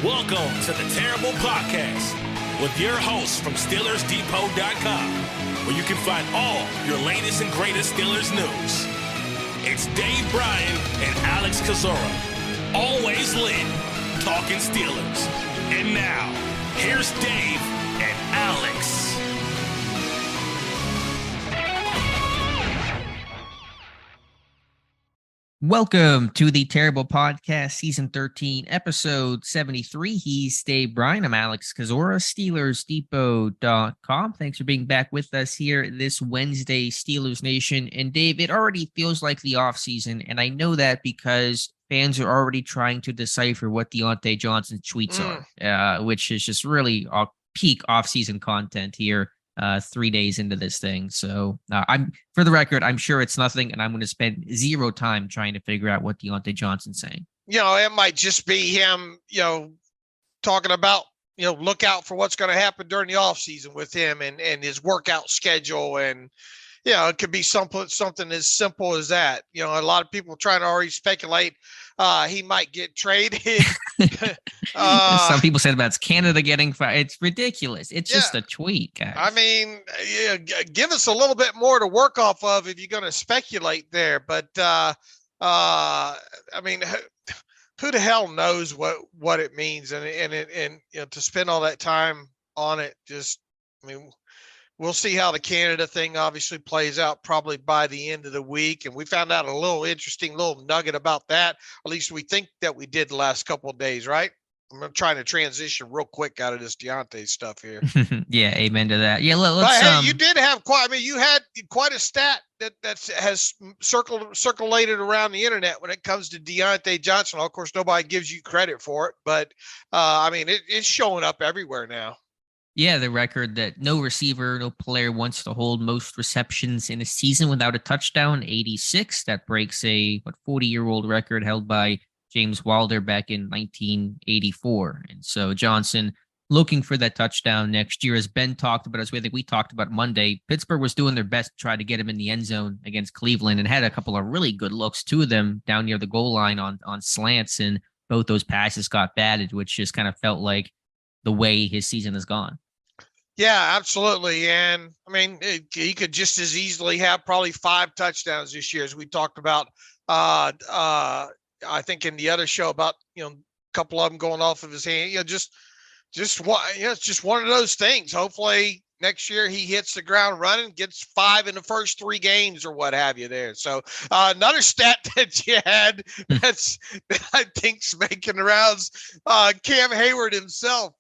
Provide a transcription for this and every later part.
Welcome to the Terrible Podcast with your hosts from SteelersDepot.com, where you can find all your latest and greatest Steelers news. It's Dave Bryan and Alex Kozora, always lit, talking Steelers. And now, here's Dave and Alex. Welcome to the Terrible Podcast, Season 13, Episode 73. He's Dave Bryan. I'm Alex Kozora, SteelersDepot.com. Thanks for being back with us here this Wednesday, Steelers Nation. And Dave, it already feels like the offseason, and I know that because fans are already trying to decipher what Deontay Johnson's tweets are, which is just really peak offseason content here. 3 days into this thing. So for the record, I'm sure it's nothing, and I'm going to spend zero time trying to figure out what Deontay Johnson's saying. It might just be him, talking about, look out for what's going to happen during the offseason with him and his workout schedule. And, it could be something as simple as that. A lot of people trying to already speculate he might get traded. Some people said about Canada getting fired. It's ridiculous. It's just a tweet, guys. I mean, give us a little bit more to work off of if you're going to speculate there. But I mean, who the hell knows what it means? And to spend all that time on it, we'll see how the Canada thing obviously plays out probably by the end of the week. And we found out a little interesting little nugget about that. At least we think that we did the last couple of days, right? I'm trying to transition real quick out of this Deontay stuff here. Yeah, amen to that. Yeah, let's. But hey, you did have you had quite a stat that has circulated around the internet when it comes to Deontay Johnson. Of course, nobody gives you credit for it, but it's showing up everywhere now. Yeah, the record that no receiver, no player wants to hold most receptions in a season without a touchdown, 86. That breaks a 40-year-old record held by James Wilder back in 1984. And so Johnson looking for that touchdown next year. As Ben talked about, as we talked about Monday, Pittsburgh was doing their best to try to get him in the end zone against Cleveland and had a couple of really good looks, two of them down near the goal line on slants, and both those passes got batted, which just kind of felt like the way his season has gone. Yeah, absolutely. And I mean, he could just as easily have probably 5 touchdowns this year, as we talked about. I think in the other show about, a couple of them going off of his hand, it's just one of those things. Hopefully next year he hits the ground running, gets 5 in the first 3 games or what have you there. So another stat that you had that I think's making the rounds, Cam Heyward himself,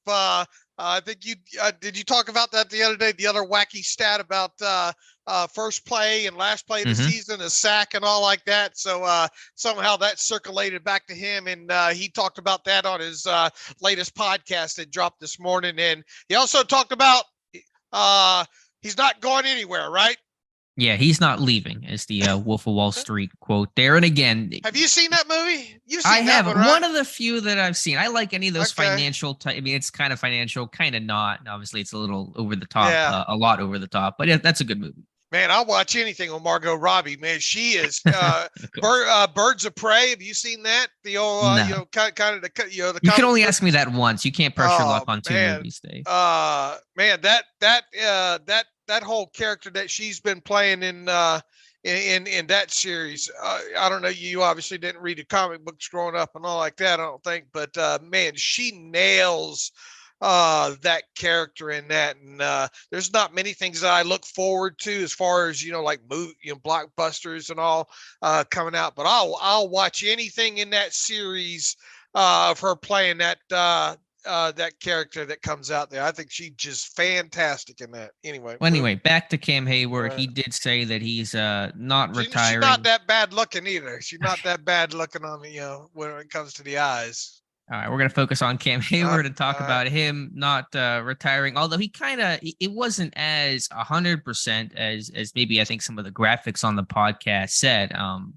I think you did you talk about that the other day? The other wacky stat about first play and last play of the season, a sack and all like that. So somehow that circulated back to him, and he talked about that on his latest podcast that dropped this morning. And he also talked about he's not going anywhere, right? Yeah, he's not leaving, is the Wolf of Wall Street quote there. And again, have you seen that movie? You've seen I have one, right? One of the few that I've seen. I like any of those financial type. I mean, it's kind of financial, kind of not. And obviously, it's a little over the top, a lot over the top. But yeah, that's a good movie. Man, I'll watch anything with Margot Robbie. Man, she is Birds of Prey. Have you seen that? The old, no. You can only ask me that once. You can't pressure luck on 2 movies, Dave. Man, that whole character that she's been playing in that series. I don't know. You obviously didn't read the comic books growing up and all like that, I don't think. But man, she nails that character in that. And there's not many things that I look forward to as far as like blockbusters and all coming out. But I'll watch anything in that series of her playing that character that comes out there. I think she's just fantastic in that. Anyway, back to Cam Heyward. He did say that he's not retiring. She's not that bad looking either. She's not that bad looking on when it comes to the eyes. All right, we're going to focus on Cam Heyward and talk about him not retiring, although it wasn't as 100% as maybe I think some of the graphics on the podcast said,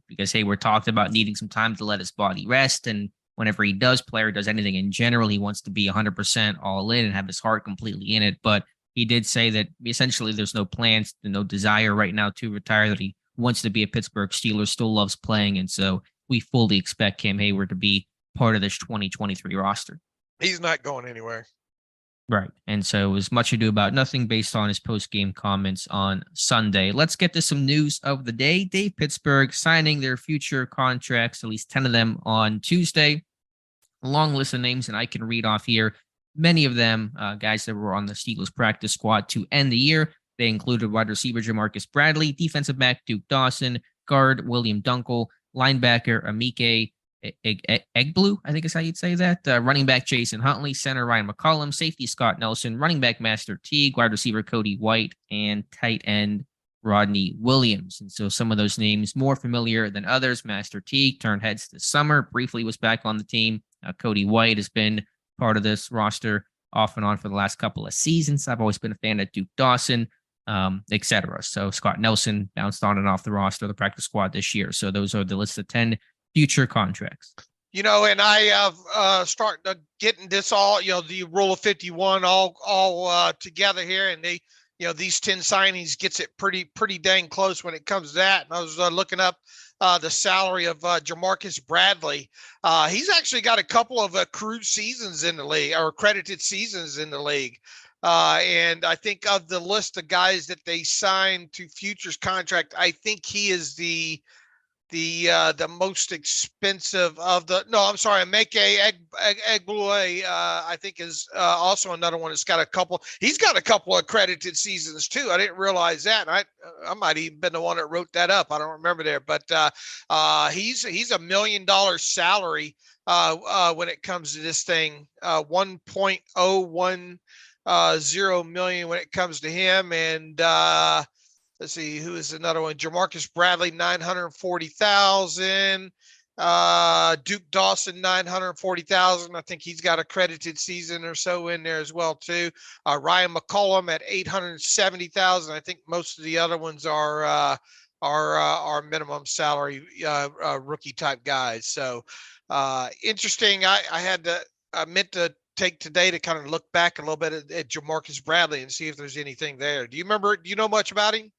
because Heyward talked about needing some time to let his body rest, and whenever he does play or does anything in general, he wants to be 100% all in and have his heart completely in it. But he did say that essentially there's no plans, no desire right now to retire, that he wants to be a Pittsburgh Steelers, still loves playing, and so we fully expect Cam Heyward to be part of this 2023 roster. He's not going anywhere. Right. And so it was much ado about nothing based on his post-game comments on Sunday. Let's get to some news of the day. Dave Pittsburgh signing their future contracts, at least 10 of them on Tuesday. A long list of names, and I can read off here. Many of them guys that were on the Steelers practice squad to end the year. They included wide receiver Jamarcus Bradley, defensive back Duke Dawson, guard William Dunkel, linebacker Amike Egblue, I think is how you'd say that. Running back Jason Huntley, center Ryan McCollum, safety Scott Nelson, running back Master Teague, wide receiver Cody White, and tight end Rodney Williams. And so some of those names more familiar than others. Master Teague turned heads this summer, briefly was back on the team. Cody White has been part of this roster off and on for the last couple of seasons. I've always been a fan of Duke Dawson, etc. So Scott Nelson bounced on and off the roster, the practice squad this year. So those are the list of 10 future contracts. And I have started getting this all, the rule of 51 all together here, and they, these 10 signings gets it pretty dang close when it comes to that. And I was looking up the salary of Jamarcus Bradley. He's actually got a couple of accrued seasons in the league, or credited seasons in the league. And I think of the list of guys that they signed to futures contract, I think he is the most expensive of the. No, I'm sorry, Make Egblue, I think is also another one that's got a couple. He's got a couple of accredited seasons too. I didn't realize that. I might even been the one that wrote that up. I don't remember there, but he's $1 million salary when it comes to this thing. 1.010 million when it comes to him, and let's see, who is another one? Jamarcus Bradley, 940,000. Duke Dawson, 940,000. I think he's got a credited season or so in there as well too. Ryan McCollum at 870,000. I think most of the other ones are minimum salary rookie type guys. So interesting. I meant to take today to kind of look back a little bit at Jamarcus Bradley and see if there's anything there. Do you know much about him?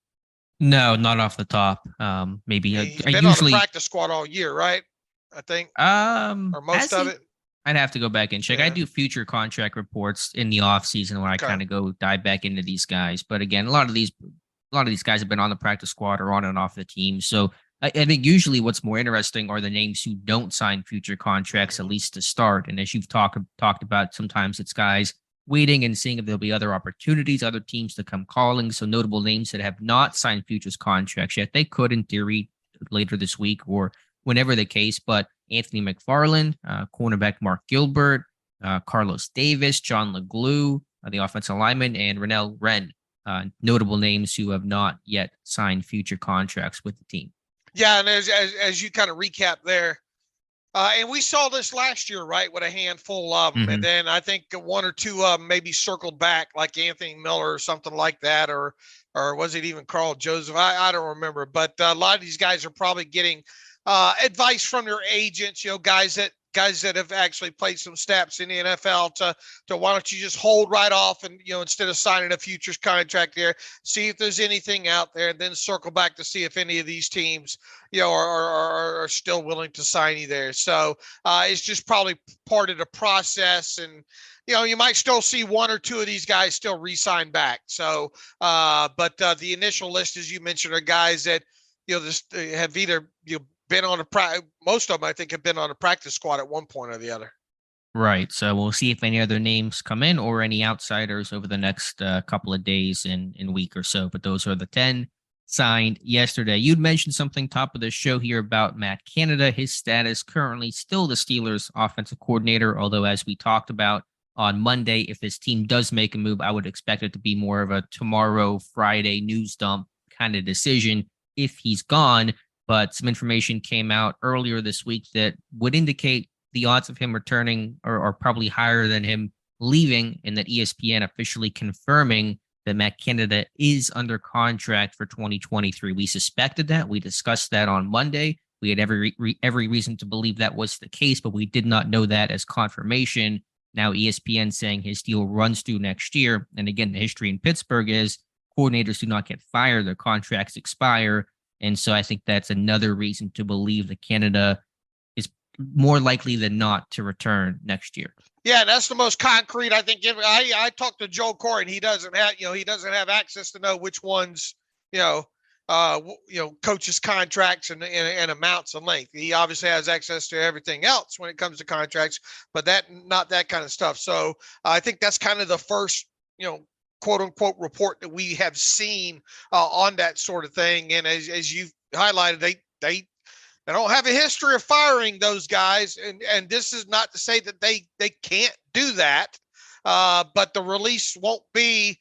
No, not off the top. Maybe He's I been usually on the practice squad all year, right? I think. Or most of it. I'd have to go back and check. Yeah. I do future contract reports in the off season when I kind of go dive back into these guys. But again, a lot of these guys have been on the practice squad or on and off the team. So I think usually what's more interesting are the names who don't sign future contracts, at least to start. And as you've talked about, sometimes it's guys waiting and seeing if there'll be other opportunities, other teams to come calling. So notable names that have not signed futures contracts yet. They could, in theory, later this week or whenever the case. But Anthony McFarland, cornerback Mark Gilbert, Carlos Davis, John LeGlue, the offensive lineman, and Renell Wren, notable names who have not yet signed future contracts with the team. Yeah, and as you kind of recap there, and we saw this last year, right, with a handful of them. Mm-hmm. And then I think one or two of them maybe circled back, like Anthony Miller or something like that, or was it even Carl Joseph? I don't remember. But a lot of these guys are probably getting advice from their agents, guys that have actually played some snaps in the NFL to why don't you just hold right off and, instead of signing a futures contract there, see if there's anything out there, and then circle back to see if any of these teams, are still willing to sign you there. So it's just probably part of the process. And, you might still see one or two of these guys still re-sign back. So, but the initial list, as you mentioned, are guys that, just have either, been on most of them, I think, have been on a practice squad at one point or the other. Right. So we'll see if any other names come in or any outsiders over the next couple of days and week or so. But those are the 10 signed yesterday. You'd mentioned something top of the show here about Matt Canada. His status currently still the Steelers offensive coordinator, although as we talked about on Monday, if this team does make a move, I would expect it to be more of a tomorrow, Friday news dump kind of decision if he's gone. But some information came out earlier this week that would indicate the odds of him returning are probably higher than him leaving, and that ESPN officially confirming that Matt Canada is under contract for 2023. We suspected that. We discussed that on Monday. We had every reason to believe that was the case, but we did not know that as confirmation. Now ESPN saying his deal runs through next year. And again, the history in Pittsburgh is coordinators do not get fired. Their contracts expire. And so I think that's another reason to believe that Canada more likely than not to return next year. Yeah, that's the most concrete. I think I talked to Joe Corey, and he doesn't have access to know which ones, coaches' contracts and amounts and length. He obviously has access to everything else when it comes to contracts, but not that kind of stuff. So I think that's kind of the first, quote unquote report that we have seen on that sort of thing. And as you've highlighted, they don't have a history of firing those guys. And this is not to say that they can't do that. But the release won't be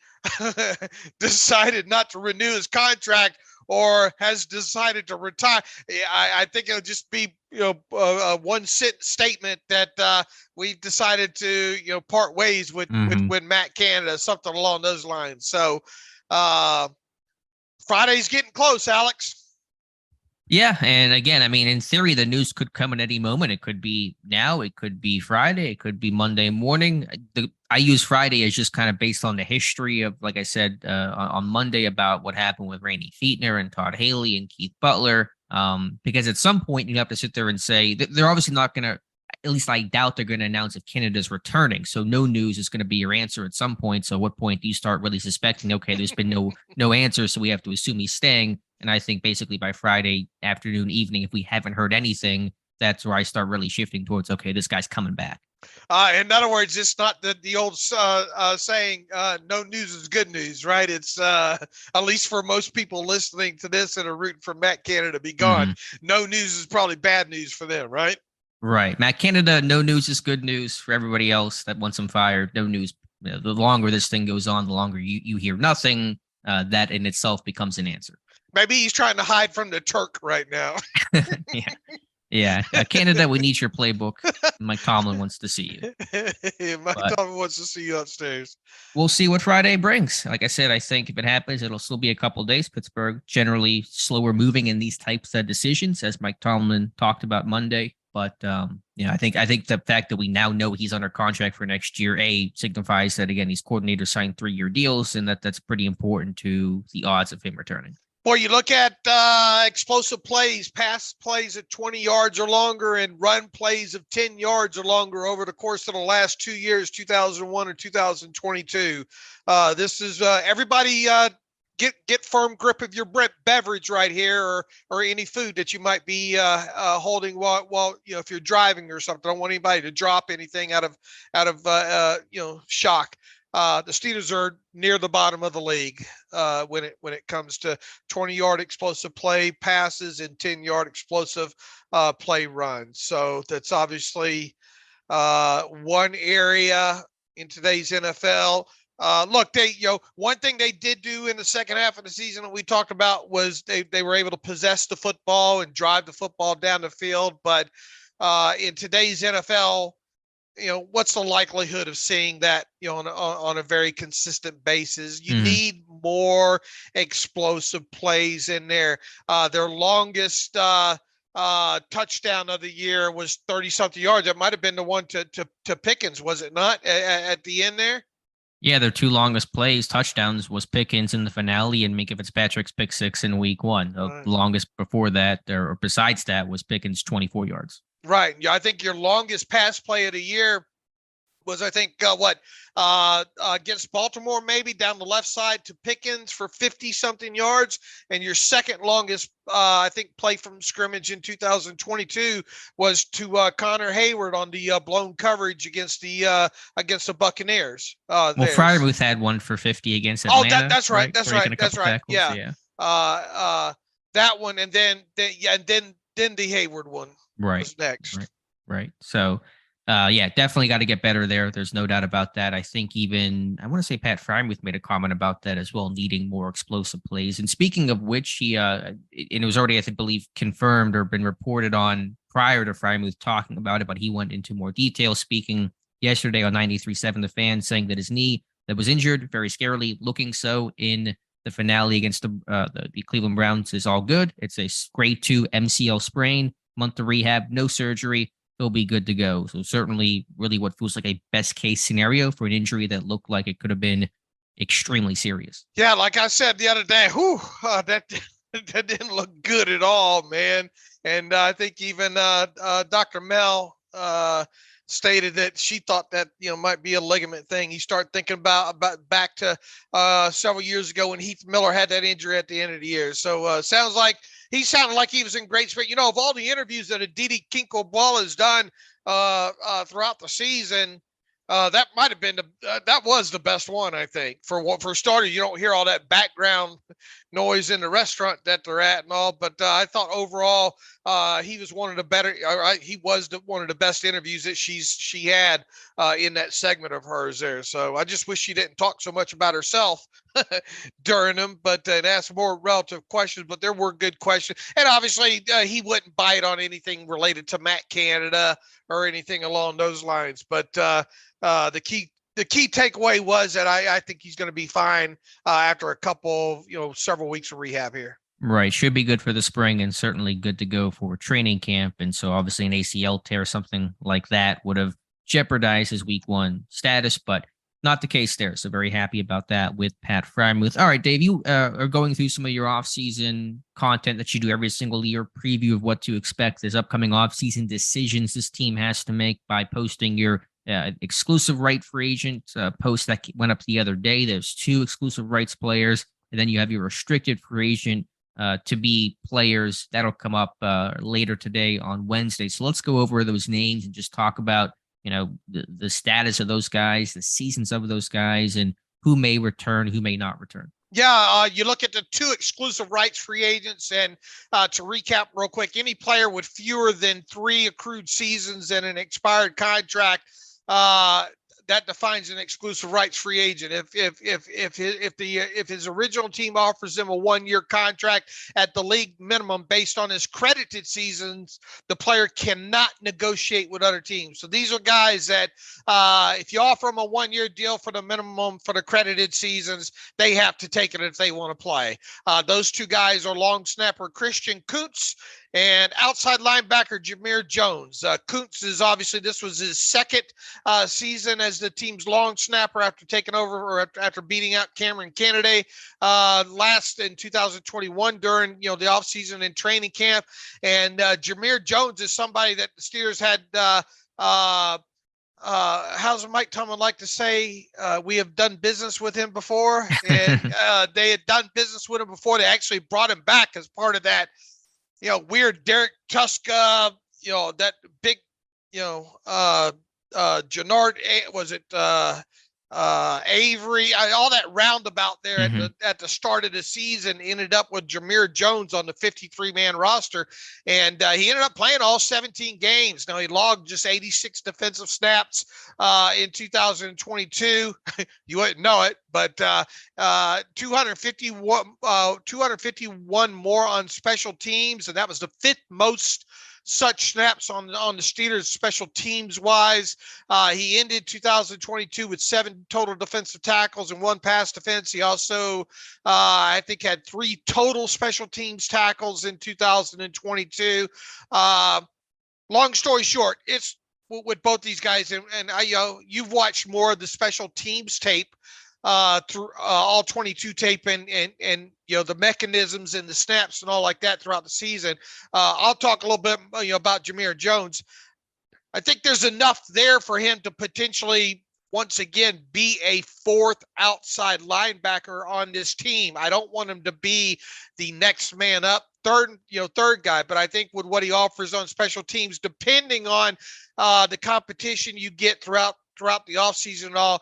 decided not to renew his contract or has decided to retire. I think it'll just be, a one-sentence statement that we've decided to, part ways with Matt Canada, something along those lines. So Friday's getting close, Alex. Yeah, and again, I mean, in theory, the news could come at any moment. It could be now, it could be Friday, it could be Monday morning. I use Friday as just kind of based on the history of, like I said, on Monday about what happened with Randy Fietner and Todd Haley and Keith Butler. Because at some point you have to sit there and say they're obviously not going to, at least I doubt they're going to announce if Canada's returning. So no news is going to be your answer at some point. So at what point do you start really suspecting, okay, there's been no answer, so we have to assume he's staying? And I think basically by Friday afternoon, evening, if we haven't heard anything, that's where I start really shifting towards, okay, this guy's coming back. In other words, it's not the old saying, no news is good news, right? It's at least for most people listening to this and are rooting for Matt Canada to be gone. No news is probably bad news for them, right? Right. Matt Canada, no news is good news. For everybody else that wants him fired, no news. The longer this thing goes on, the longer you hear nothing, that in itself becomes an answer. Maybe he's trying to hide from the Turk right now. Yeah. Canada, we need your playbook. Mike Tomlin wants to see you. Tomlin wants to see you upstairs. We'll see what Friday brings. Like I said, I think if it happens, it'll still be a couple of days. Pittsburgh generally slower moving in these types of decisions, as Mike Tomlin talked about Monday. But I think the fact that we now know he's under contract for next year, signifies that, again, these coordinators signed 3-year deals, and that's pretty important to the odds of him returning. Boy, you look at explosive plays, pass plays at 20 yards or longer, and run plays of 10 yards or longer over the course of the last 2 years, 2001 and 2022. This is everybody get firm grip of your beverage right here, or any food that you might be holding while if you're driving or something. I don't want anybody to drop anything out of shock. The Steelers are near the bottom of the league when it comes to 20-yard explosive play passes and 10-yard explosive play runs. So that's obviously one area in today's NFL. Look, one thing they did do in the second half of the season that we talked about was they were able to possess the football and drive the football down the field. But in today's NFL, what's the likelihood of seeing that, on a very consistent basis? You need more explosive plays in there. Their longest touchdown of the year was 30-something yards. That might have been the one to Pickens, was it not, at the end there? Yeah, their 2 longest touchdowns was Pickens in the finale and Minkah Fitzpatrick's pick 6 in week 1. The longest before that, or besides that, was Pickens' 24 yards. Right. Yeah, I think your longest pass play of the year was, I think, against Baltimore, maybe down the left side to Pickens for 50-something yards. And your second longest, I think, play from scrimmage in 2022 was to Connor Heyward on the blown coverage against the Buccaneers. Freiermuth had one for 50 against Atlanta. Oh, that's right. That's right. That's right. Yeah. That one, and then the Heyward one. Right. Was next. Right. So, definitely got to get better there. There's no doubt about that. I think even, I want to say Pat Freiermuth made a comment about that as well, needing more explosive plays. And speaking of which, he, and it was already, I believe, confirmed or been reported on prior to Freiermuth talking about it, but he went into more detail, speaking yesterday on 93.7 The Fan, saying that his knee that was injured, very scarily looking so in the finale against the Cleveland Browns, is all good. It's a grade 2 MCL sprain. Month of rehab, no surgery, he'll be good to go. So certainly really what feels like a best case scenario for an injury that looked like it could have been extremely serious. Yeah, like I said the other day, that didn't look good at all, man. And I think even Dr. Mel stated that she thought that, might be a ligament thing. You start thinking about back to several years ago when Heath Miller had that injury at the end of the year. So sounds like he sounded like he was in great spirit. Of all the interviews that Aditi Kinkle-Ball has done throughout the season, that might have been that was the best one, I think. For starters, you don't hear all that background noise in the restaurant that they're at and all. But I thought overall, he was one of the better. He was one of the best interviews that she had in that segment of hers there. So I just wish she didn't talk so much about herself during them, but and ask more relative questions. But there were good questions, and obviously he wouldn't bite on anything related to Matt Canada or anything along those lines. But the key takeaway was that I think he's going to be fine after a couple, several weeks of rehab here. Right. Should be good for the spring and certainly good to go for training camp. And so obviously an ACL tear, something like that would have jeopardized his week 1 status, but not the case there. So very happy about that with Pat Freiermuth. All right, Dave, you are going through some of your offseason content that you do every single year, preview of what to expect. There's upcoming offseason decisions this team has to make by posting your exclusive right free agent post that went up the other day. There's 2 exclusive rights players, and then you have your restricted free agent to be players that'll come up later today on Wednesday. So let's go over those names and just talk about the status of those guys, the seasons of those guys, and who may return, who may not return. Yeah, you look at the 2 exclusive rights free agents, and to recap real quick, any player with fewer than 3 accrued seasons and an expired contract, that defines an exclusive rights free agent. If his original team offers him a 1-year contract at the league minimum based on his credited seasons, the player cannot negotiate with other teams. So these are guys that if you offer them a 1-year deal for the minimum for the credited seasons, they have to take it if they want to play. Those 2 guys are long snapper Christian Kuntz and outside linebacker Jameer Jones. Kuntz is obviously, this was his second season as the team's long snapper after taking over or after beating out Cameron Kennedy last in 2021 during the offseason and training camp. And Jameer Jones is somebody that the Steelers had how's Mike Tomlin like to say, we have done business with him before, and they had done business with him before. They actually brought him back as part of that weird Derek Tuska, that big, Jannard, was it Avery, all that roundabout there at the start of the season ended up with Jameer Jones on the 53-man roster. And he ended up playing all 17 games. Now he logged just 86 defensive snaps in 2022. You wouldn't know it, but 251 more on special teams. And that was the 5th most such snaps on the Steelers special teams wise. He ended 2022 with 7 total defensive tackles and 1 pass defense. He also, I think, had 3 total special teams tackles in 2022. Long story short, it's with both these guys, and you've watched more of the special teams tape through all 22 tape and the mechanisms and the snaps and all like that throughout the season. I'll talk a little bit about Jameer Jones. I think there's enough there for him to potentially once again be a 4th outside linebacker on this team. I don't want him to be the next man up, third guy, but I think with what he offers on special teams, depending on the competition you get throughout the offseason and all,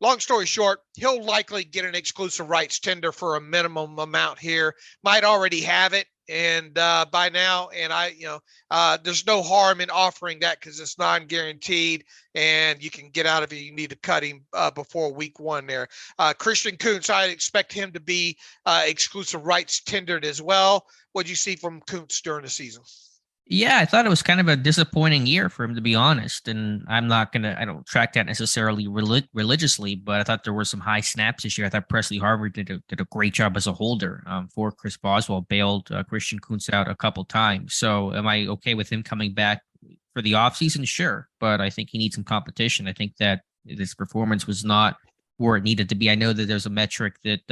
long story short, he'll likely get an exclusive rights tender for a minimum amount here. Might already have it, and by now, and there's no harm in offering that because it's non-guaranteed, and you can get out of it. You need to cut him before week 1 there. Christian Kuntz, I expect him to be exclusive rights tendered as well. What'd you see from Kuntz during the season? Yeah, I thought it was kind of a disappointing year for him, to be honest. And I don't track that necessarily religiously, but I thought there were some high snaps this year. I thought Presley Harvard did a great job as a holder for Chris Boswell, bailed Christian Kuntz out a couple times. So am I okay with him coming back for the offseason? Sure. But I think he needs some competition. I think that this performance was not where it needed to be. I know that there's a metric that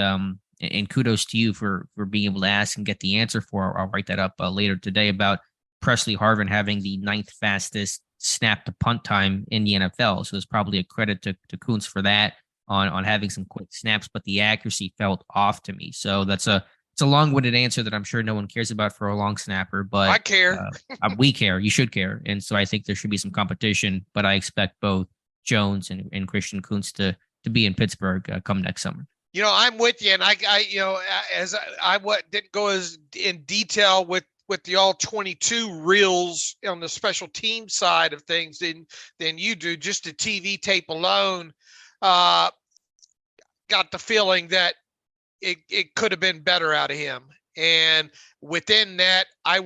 and kudos to you for being able to ask and get the answer for. I'll write that up later today about Presley Harvin having the 9th fastest snap to punt time in the NFL. So it's probably a credit to Kuntz for that on having some quick snaps, but the accuracy felt off to me. So it's a long-winded answer that I'm sure no one cares about for a long snapper, but I care. We care. You should care. And so I think there should be some competition, but I expect both Jones and Christian Kuntz to be in Pittsburgh come next summer. I'm with you, and I as I didn't go as in detail with the all 22 reels on the special team side of things than you do. Just the TV tape alone, got the feeling that it could have been better out of him. And within that, I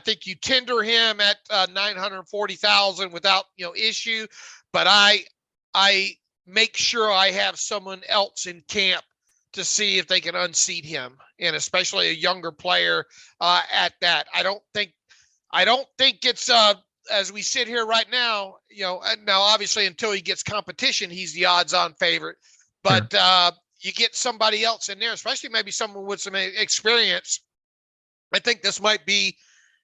think you tender him at 940,000 without issue, but I make sure I have someone else in camp to see if they can unseat him, and especially a younger player at that. I don't think it's as we sit here right now. Now obviously until he gets competition, he's the odds-on favorite. But you get somebody else in there, especially maybe someone with some experience. I think this might be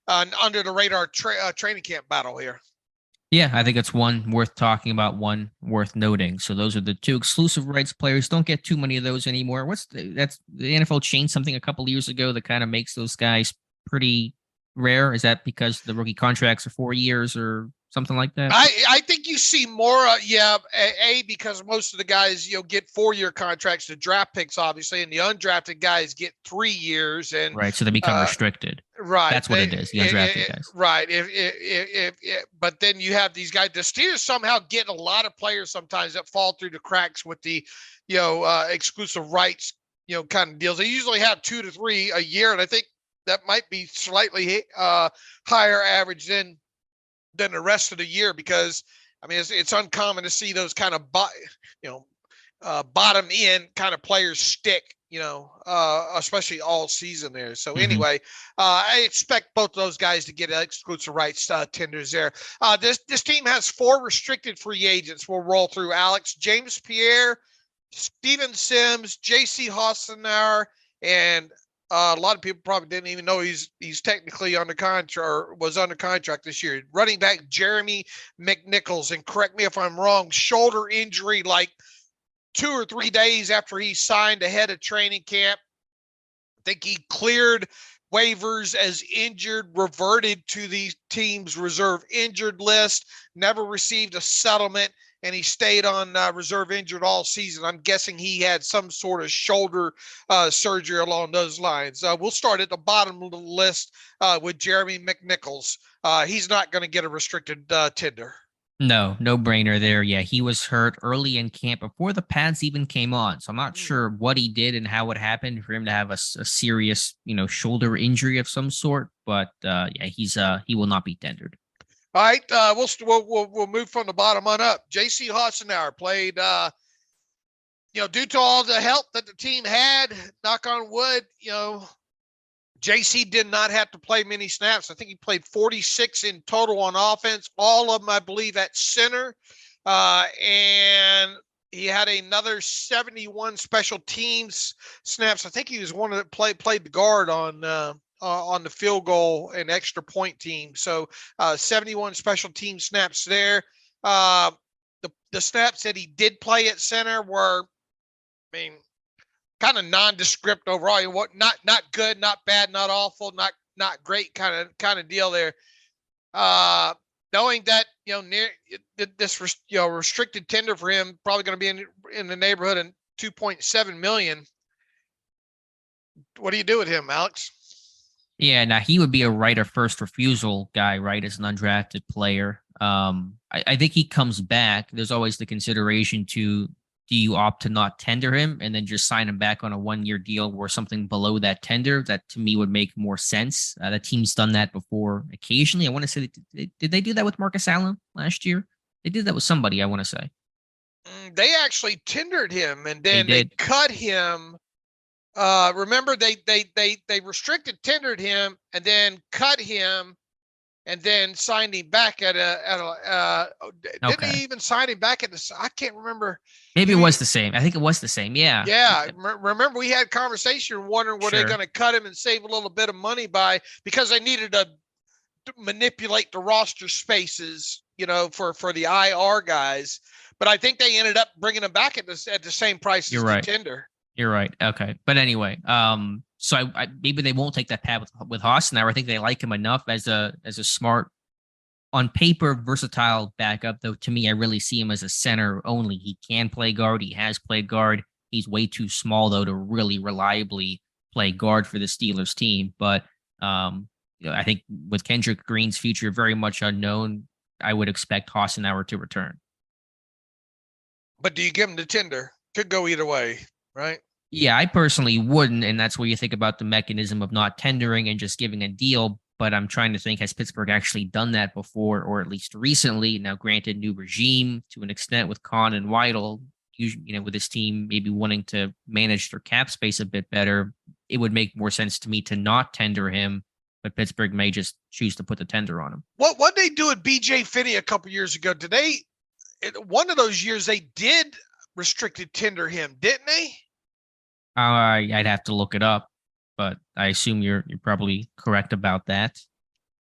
an under the radar training camp battle here. Yeah, I think it's one worth talking about, one worth noting. So those are the 2 exclusive rights players. Don't get too many of those anymore. The NFL changed something a couple of years ago that kind of makes those guys pretty rare. Is that because the rookie contracts are 4 years or something like that? I think you see more, because most of the guys, get 4-year contracts, the draft picks, obviously, and the undrafted guys get 3 years. And right, so they become restricted. Right. That's what it is, the undrafted guys. Right. But then you have these guys, the Steelers somehow get a lot of players sometimes that fall through the cracks with the, exclusive rights, kind of deals. They usually have 2 to 3 a year, and I think that might be slightly higher average than the rest of the year, because it's uncommon to see those kind of bottom end kind of players stick, especially all season there. So anyway, I expect both of those guys to get exclusive rights tenders there. This team has 4 restricted free agents. We'll roll through, Alex. James Pierre, Steven Sims, J.C. Hassenauer, and a lot of people probably didn't even know he's technically under contract or was under contract this year. Running back Jeremy McNichols, and correct me if I'm wrong, shoulder injury like 2 or 3 days after he signed ahead of training camp. I think he cleared waivers as injured, reverted to the team's reserve injured list, never received a settlement, and he stayed on reserve injured all season. I'm guessing he had some sort of shoulder surgery along those lines. We'll start at the bottom of the list with Jeremy McNichols. He's not going to get a restricted tender. No brainer there. Yeah, he was hurt early in camp before the pads even came on. So I'm not sure what he did and how it happened for him to have a serious, shoulder injury of some sort. But he will not be tendered. All right, we'll move from the bottom on up. J.C. Hassenauer played, due to all the help that the team had, knock on wood, JC did not have to play many snaps. I think he played 46 in total on offense, all of them, I believe, at center. And he had another 71 special teams snaps. I think he was one that played the guard on the field goal and extra point team. So 71 special team snaps there. The snaps that he did play at center were, kind of nondescript overall. Not good, not bad, not awful, not great kind of deal there. Knowing that this restricted tender for him probably going to be in the neighborhood of $2.7 million. What do you do with him, Alex? Yeah, now he would be a right of first refusal guy, right, as an undrafted player. I think he comes back. There's always the consideration to, do you opt to not tender him and then just sign him back on a 1-year deal or something below that tender? That to me would make more sense. The team's done that before occasionally. I want to say, did they do that with Marcus Allen last year? They did that with somebody, I want to say. They actually tendered him and then they cut him. Remember, they restricted tendered him and then cut him and then signed him back didn't Okay. he even sign him back I can't remember. Maybe it was the same. I think it was the same. Yeah. Yeah. Remember we had conversation wondering were they Sure. going to cut him and save a little bit of money because they needed to manipulate the roster spaces, for the IR guys. But I think they ended up bringing him back at the same price You're as right. the tender. You're right. Okay. But anyway, so I maybe they won't take that path with Hassenauer. I think they like him enough as a smart, on paper, versatile backup. Though to me, I really see him as a center only. He can play guard. He has played guard. He's way too small though to really reliably play guard for the Steelers team. But I think with Kendrick Green's future very much unknown, I would expect Hassenauer to return. But do you give him the tender? Could go either way, right? Yeah, I personally wouldn't, and that's where you think about the mechanism of not tendering and just giving a deal. But I'm trying to think, has Pittsburgh actually done that before, or at least recently? Now, granted, new regime to an extent with Kahn and Weidl, with this team maybe wanting to manage their cap space a bit better, it would make more sense to me to not tender him, but Pittsburgh may just choose to put the tender on him. What they do at BJ Finney a couple years ago? One of those years they did restricted tender him, didn't they? I'd have to look it up, but I assume you're probably correct about that.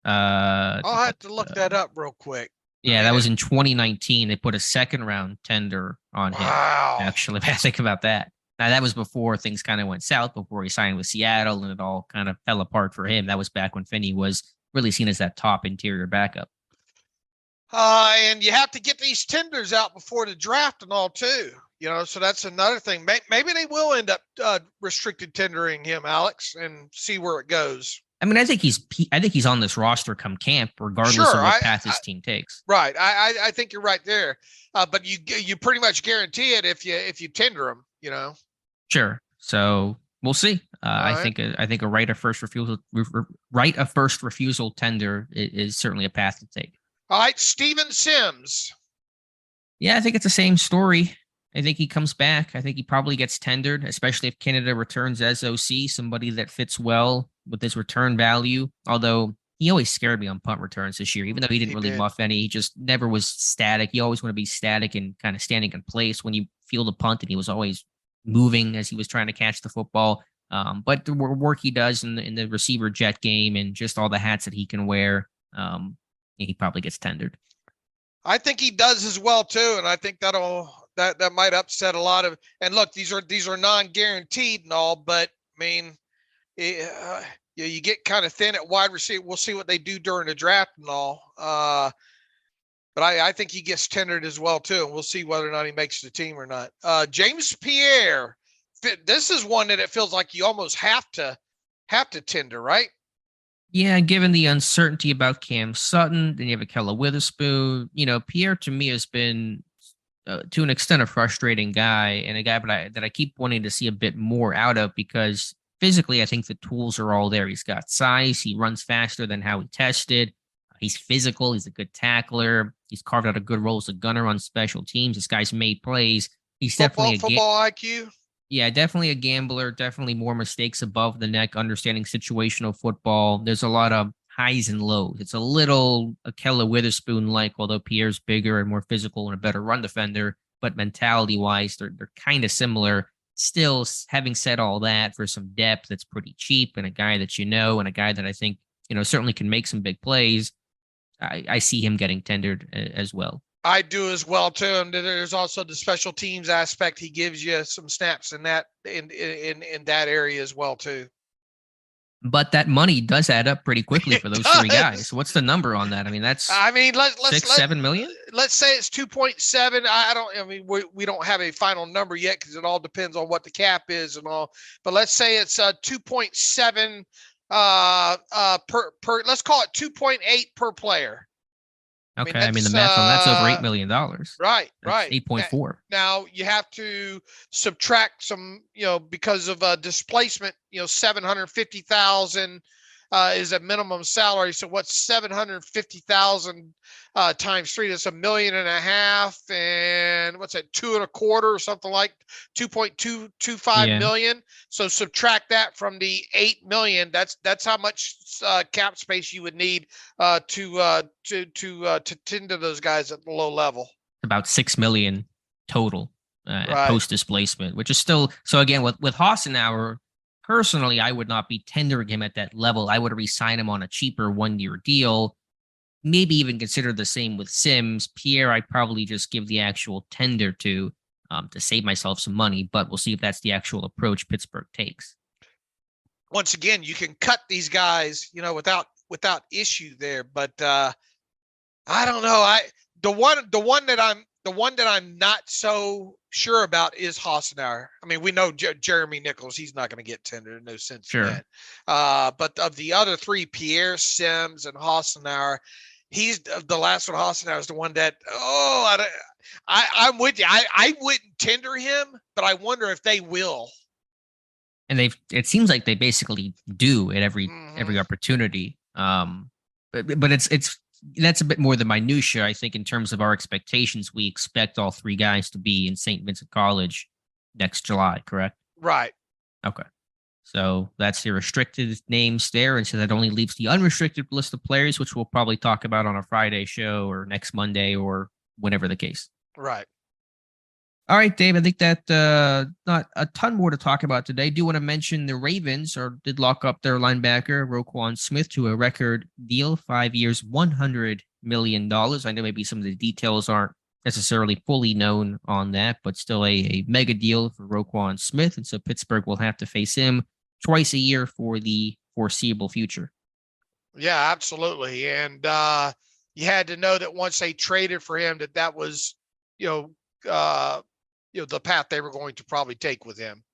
I'll have to look that up real quick. Yeah, that was in 2019. They put a second round tender on him. Wow. Actually, I think about that. Now that was before things kind of went south, before he signed with Seattle, and it all kind of fell apart for him. That was back when Finney was really seen as that top interior backup. And you have to get these tenders out before the draft and all too. So that's another thing. Maybe they will end up restricted tendering him, Alex, and see where it goes. I mean, I think he's on this roster come camp, regardless of what path his team takes. Right. I think you're right there. But you pretty much guarantee it if you tender him. Sure. So we'll see. I think a right of first refusal tender is certainly a path to take. All right, Steven Sims. Yeah, I think it's the same story. I think he comes back. I think he probably gets tendered, especially if Canada returns as OC, somebody that fits well with his return value. Although he always scared me on punt returns this year, even though he didn't really muff any. He just never was static. You always want to be static and kind of standing in place when you field a punt, and he was always moving as he was trying to catch the football. But the work he does in the receiver jet game and just all the hats that he can wear, he probably gets tendered. I think he does as well too, and I think that might upset a lot of. And look, these are non-guaranteed and all, but I mean, you get kind of thin at wide receiver. We'll see what they do during the draft and all. But I think he gets tendered as well too, and we'll see whether or not he makes the team or not. James Pierre, this is one that it feels like you almost have to tender, right? Yeah, given the uncertainty about Cam Sutton, then you have Akella Witherspoon. Pierre to me has been, to an extent, a frustrating guy, and a guy that I keep wanting to see a bit more out of, because physically I think the tools are all there. He's got size. He runs faster than how he tested. He's physical. He's a good tackler. He's carved out a good role as a gunner on special teams. This guy's made plays. He's definitely football IQ. Yeah, definitely a gambler, definitely more mistakes above the neck, understanding situational football. There's a lot of highs and lows. It's a little Akella Witherspoon-like, although Pierre's bigger and more physical and a better run defender, but mentality-wise, they're kind of similar. Still, having said all that, for some depth that's pretty cheap and a guy that and a guy that I think, certainly can make some big plays, I see him getting tendered as well. I do as well too, and there's also the special teams aspect. He gives you some snaps in that area as well too. But that money does add up pretty quickly for those three guys. What's the number on that? I mean, that's let's 7 million. Let's say it's 2.7. We don't have a final number yet because it all depends on what the cap is and all. But let's say it's 2.7 per. Let's call it 2.8 per player. Okay, I mean the math on that's over $8 million. Right. 8.4. Now you have to subtract some, because of displacement. 750,000 is a minimum salary. So what's 750,000 times 3? That's $1.5 million, and what's that? 2.25 or something like 2.225 million. So subtract that from the 8 million. That's how much cap space you would need to tend to those guys at the low level. About 6 million total post displacement, which is still so. Again, with Hassenauer, personally, I would not be tendering him at that level. I would re-sign him on a cheaper 1-year deal. Maybe even consider the same with Sims. Pierre, I'd probably just give the actual tender to save myself some money, but we'll see if that's the actual approach Pittsburgh takes. Once again, you can cut these guys, without issue there, but I don't know. The one that I'm not so sure about is Hassenauer. I mean, we know Jeremy Nichols, he's not going to get tendered, no sense in that. But of the other three, Pierre, Sims, and Hassenauer, he's the last one. Hassenauer is the one that, I'm with you. I wouldn't tender him, but I wonder if they will. And it seems like they basically do at every opportunity. But it's that's a bit more the minutia, I think, in terms of our expectations. We expect all three guys to be in St. Vincent College next July, correct? Right. Okay. So that's the restricted names there. And so that only leaves the unrestricted list of players, which we'll probably talk about on a Friday show or next Monday or whenever the case. Right. All right, Dave, I think that not a ton more to talk about today. Do want to mention the Ravens did lock up their linebacker, Roquan Smith, to a record deal, 5 years, $100 million. I know maybe some of the details aren't necessarily fully known on that, but still a mega deal for Roquan Smith. And so Pittsburgh will have to face him twice a year for the foreseeable future. Yeah, absolutely. And you had to know that once they traded for him, that was, the path they were going to probably take with him.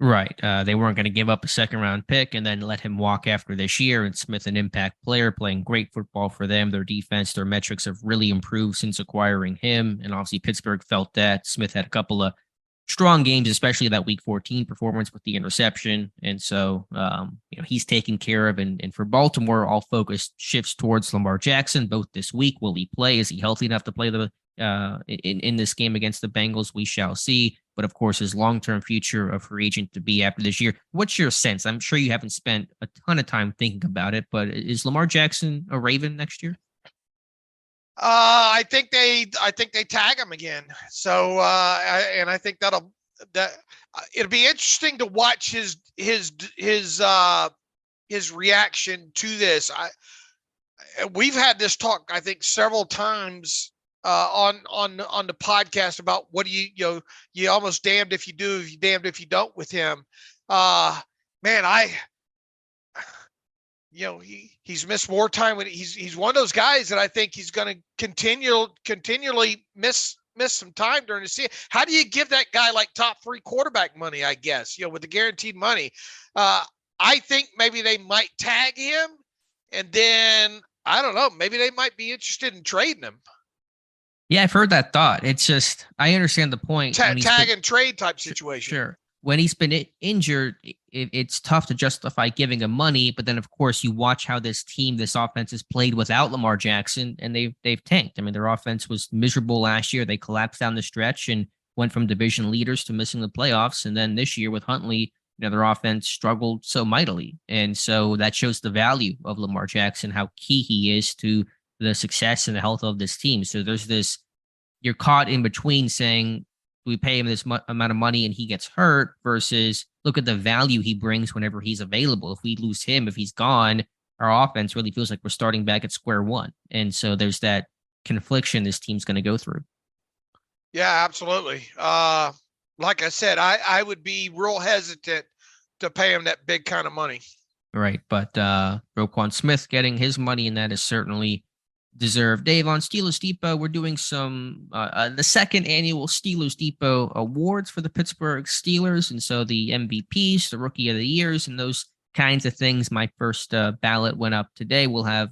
Right. They weren't going to give up a second-round pick and then let him walk after this year. And Smith, an impact player, playing great football for them. Their defense, their metrics have really improved since acquiring him. And obviously Pittsburgh felt that. Smith had a couple of strong games, especially that Week 14 performance with the interception. And so, he's taken care of. And for Baltimore, all focus shifts towards Lamar Jackson, both this week. Will he play? Is he healthy enough to play in this game against the Bengals? We shall see. But of course, his long-term future, a free agent to be after this year. What's your sense? I'm sure you haven't spent a ton of time thinking about it, but is Lamar Jackson a Raven next year? I think they tag him again. So, I think it'll be interesting to watch his reaction to this. We've had this talk, I think, several times on the podcast about what do you almost damned if you do, if you damned if you don't with him. He's missed more time when he's one of those guys that I think he's going to continually miss some time during the season. How do you give that guy like top 3 quarterback money, I guess, with the guaranteed money? I think maybe they might tag him, and then I don't know, maybe they might be interested in trading him. Yeah, I've heard that thought. It's just, I understand the point. Tag and trade type situation. Sure. When he's been injured, it's tough to justify giving him money. But then, of course, you watch how this offense has played without Lamar Jackson, and they've tanked. I mean, their offense was miserable last year. They collapsed down the stretch and went from division leaders to missing the playoffs. And then this year with Huntley, their offense struggled so mightily. And so that shows the value of Lamar Jackson, how key he is to the success and the health of this team. So there's this, you're caught in between saying, we pay him this amount of money and he gets hurt versus look at the value he brings whenever he's available. If we lose him, if he's gone, our offense really feels like we're starting back at square one. And so there's that confliction this team's going to go through. Yeah, absolutely. Like I said, I would be real hesitant to pay him that big kind of money. Right. But Roquan Smith getting his money, and that is certainly deserved. Dave, on Steelers Depot, we're doing some the second annual Steelers Depot awards for the Pittsburgh Steelers. And so the MVPs, the Rookie of the Years, and those kinds of things. My first ballot went up today. We'll have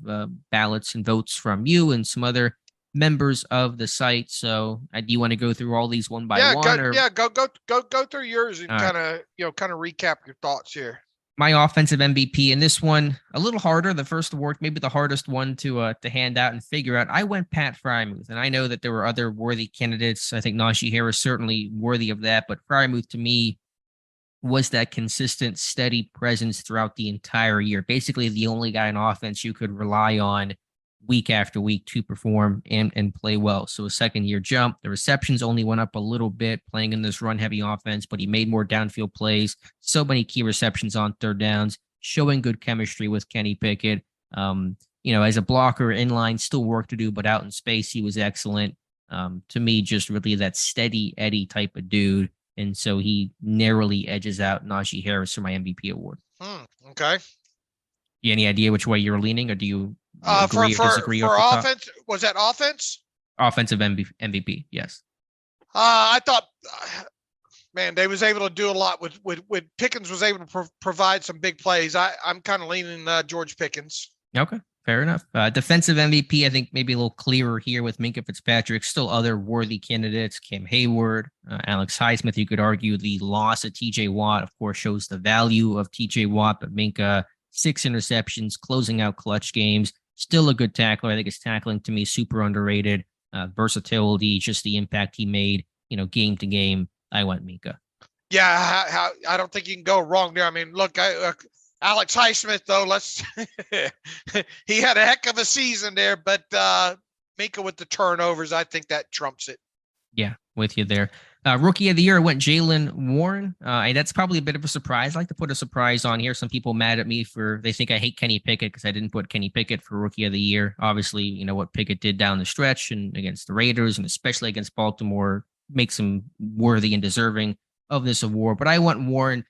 ballots and votes from you and some other members of the site. So do you want to go through all these one by one? Go through yours and kind of recap your thoughts here. My offensive MVP, and this one a little harder. The first award, maybe the hardest one to hand out and figure out. I went Pat Freiermuth, and I know that there were other worthy candidates. I think Najee Harris certainly worthy of that, but Freiermuth to me was that consistent, steady presence throughout the entire year. Basically, the only guy in offense you could rely on week after week to perform and play well. So a second-year jump. The receptions only went up a little bit playing in this run-heavy offense, but he made more downfield plays. So many key receptions on third downs, showing good chemistry with Kenny Pickett. As a blocker in line, still work to do, but out in space, he was excellent. To me, just really that steady Eddie type of dude. And so he narrowly edges out Najee Harris for my MVP award. Okay. You any idea which way you're leaning, or do you agree or disagree? For offense, was that offense? Offensive MVP, yes. I thought, man, they was able to do a lot with Pickens was able to provide some big plays. I'm kind of leaning George Pickens. Okay, fair enough. Defensive MVP, I think maybe a little clearer here with Minkah Fitzpatrick. Still other worthy candidates, Cam Heyward, Alex Highsmith. You could argue the loss of TJ Watt, of course, shows the value of TJ Watt, but Minkah, 6 interceptions, closing out clutch games. Still a good tackler. I think his tackling to me super underrated. Versatility, just the impact he made, game to game. I went Minkah. Yeah, I don't think you can go wrong there. I mean, look, Alex Highsmith, though, he had a heck of a season there, but Minkah with the turnovers, I think that trumps it. Yeah, with you there. Rookie of the year went Jaylen Warren. That's probably a bit of a surprise. I like to put a surprise on here. Some people mad at me they think I hate Kenny Pickett because I didn't put Kenny Pickett for Rookie of the Year. Obviously, what Pickett did down the stretch and against the Raiders and especially against Baltimore makes him worthy and deserving of this award. But I want Warren,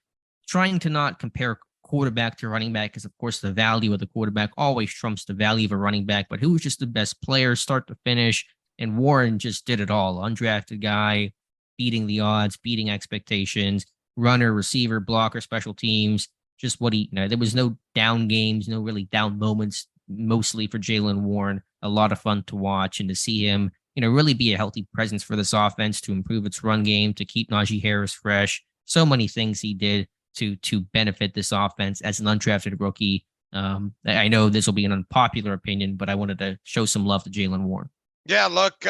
trying to not compare quarterback to running back because, of course, the value of the quarterback always trumps the value of a running back. But who was just the best player start to finish? And Warren just did it all. Undrafted guy, beating the odds, beating expectations, runner, receiver, blocker, special teams, just what there was no down games, no really down moments, mostly for Jaylen Warren. A lot of fun to watch and to see him, really be a healthy presence for this offense to improve its run game, to keep Najee Harris fresh. So many things he did to benefit this offense as an undrafted rookie. I know this will be an unpopular opinion, but I wanted to show some love to Jaylen Warren. Yeah, look,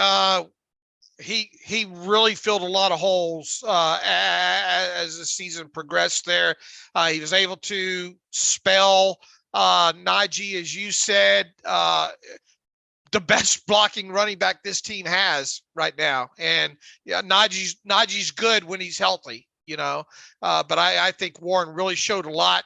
he really filled a lot of holes as the season progressed there. He was able to spell Najee, as you said, the best blocking running back this team has right now. And yeah, Najee's good when he's healthy, but I think Warren really showed a lot,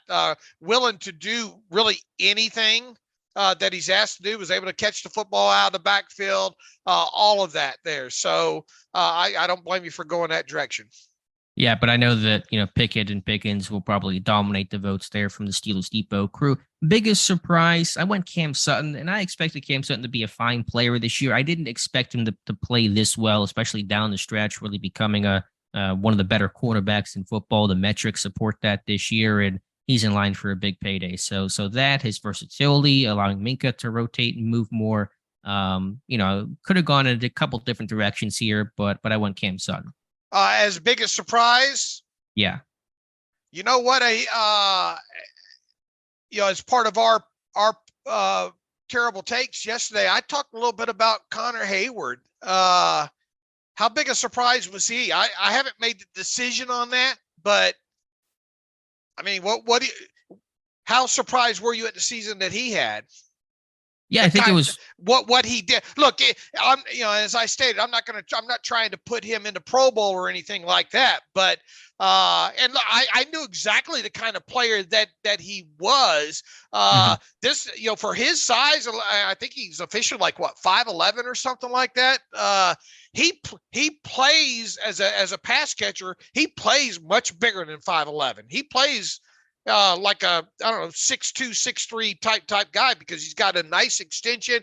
willing to do really anything that he's asked to do, was able to catch the football out of the backfield, all of that there. So I don't blame you for going that direction. Yeah, but I know that, Pickett and Pickens will probably dominate the votes there from the Steelers Depot crew. Biggest surprise, I went Cam Sutton, and I expected Cam Sutton to be a fine player this year. I didn't expect him to play this well, especially down the stretch, really becoming one of the better quarterbacks in football. The metrics support that this year, and he's in line for a big payday. So that, his versatility, allowing Minkah to rotate and move more, could have gone in a couple different directions here, but I went Cam Sutton. As big a surprise? Yeah. You know what? As part of our terrible takes yesterday, I talked a little bit about Connor Heyward. How big a surprise was he? I haven't made the decision on that, but I mean, how surprised were you at the season that he had? Yeah, I think it was what he did. Look, as I stated, I'm not trying to put him into Pro Bowl or anything like that, but and I knew exactly the kind of player that he was. This, for his size, I think he's officially like 5'11" or something like that. He plays as a pass catcher. He plays much bigger than 5'11". He plays like a, 6'2", 6'3" type guy, because he's got a nice extension,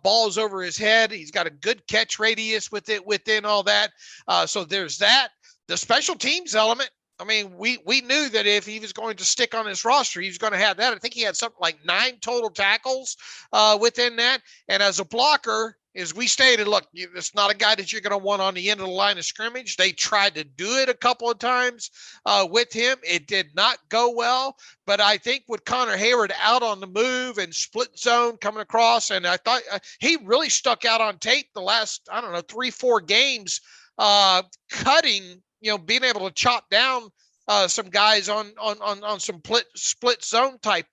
balls over his head. He's got a good catch radius within all that. So there's that. The special teams element. I mean, we knew that if he was going to stick on his roster, he was going to have that. I think he had something like 9 total tackles within that. And as a blocker, as we stated, look, it's not a guy that you're going to want on the end of the line of scrimmage. They tried to do it a couple of times with him. It did not go well. But I think with Connor Heyward out on the move and split zone coming across, and I thought he really stuck out on tape the last, 3-4 games, cutting, being able to chop down some guys on some split zone type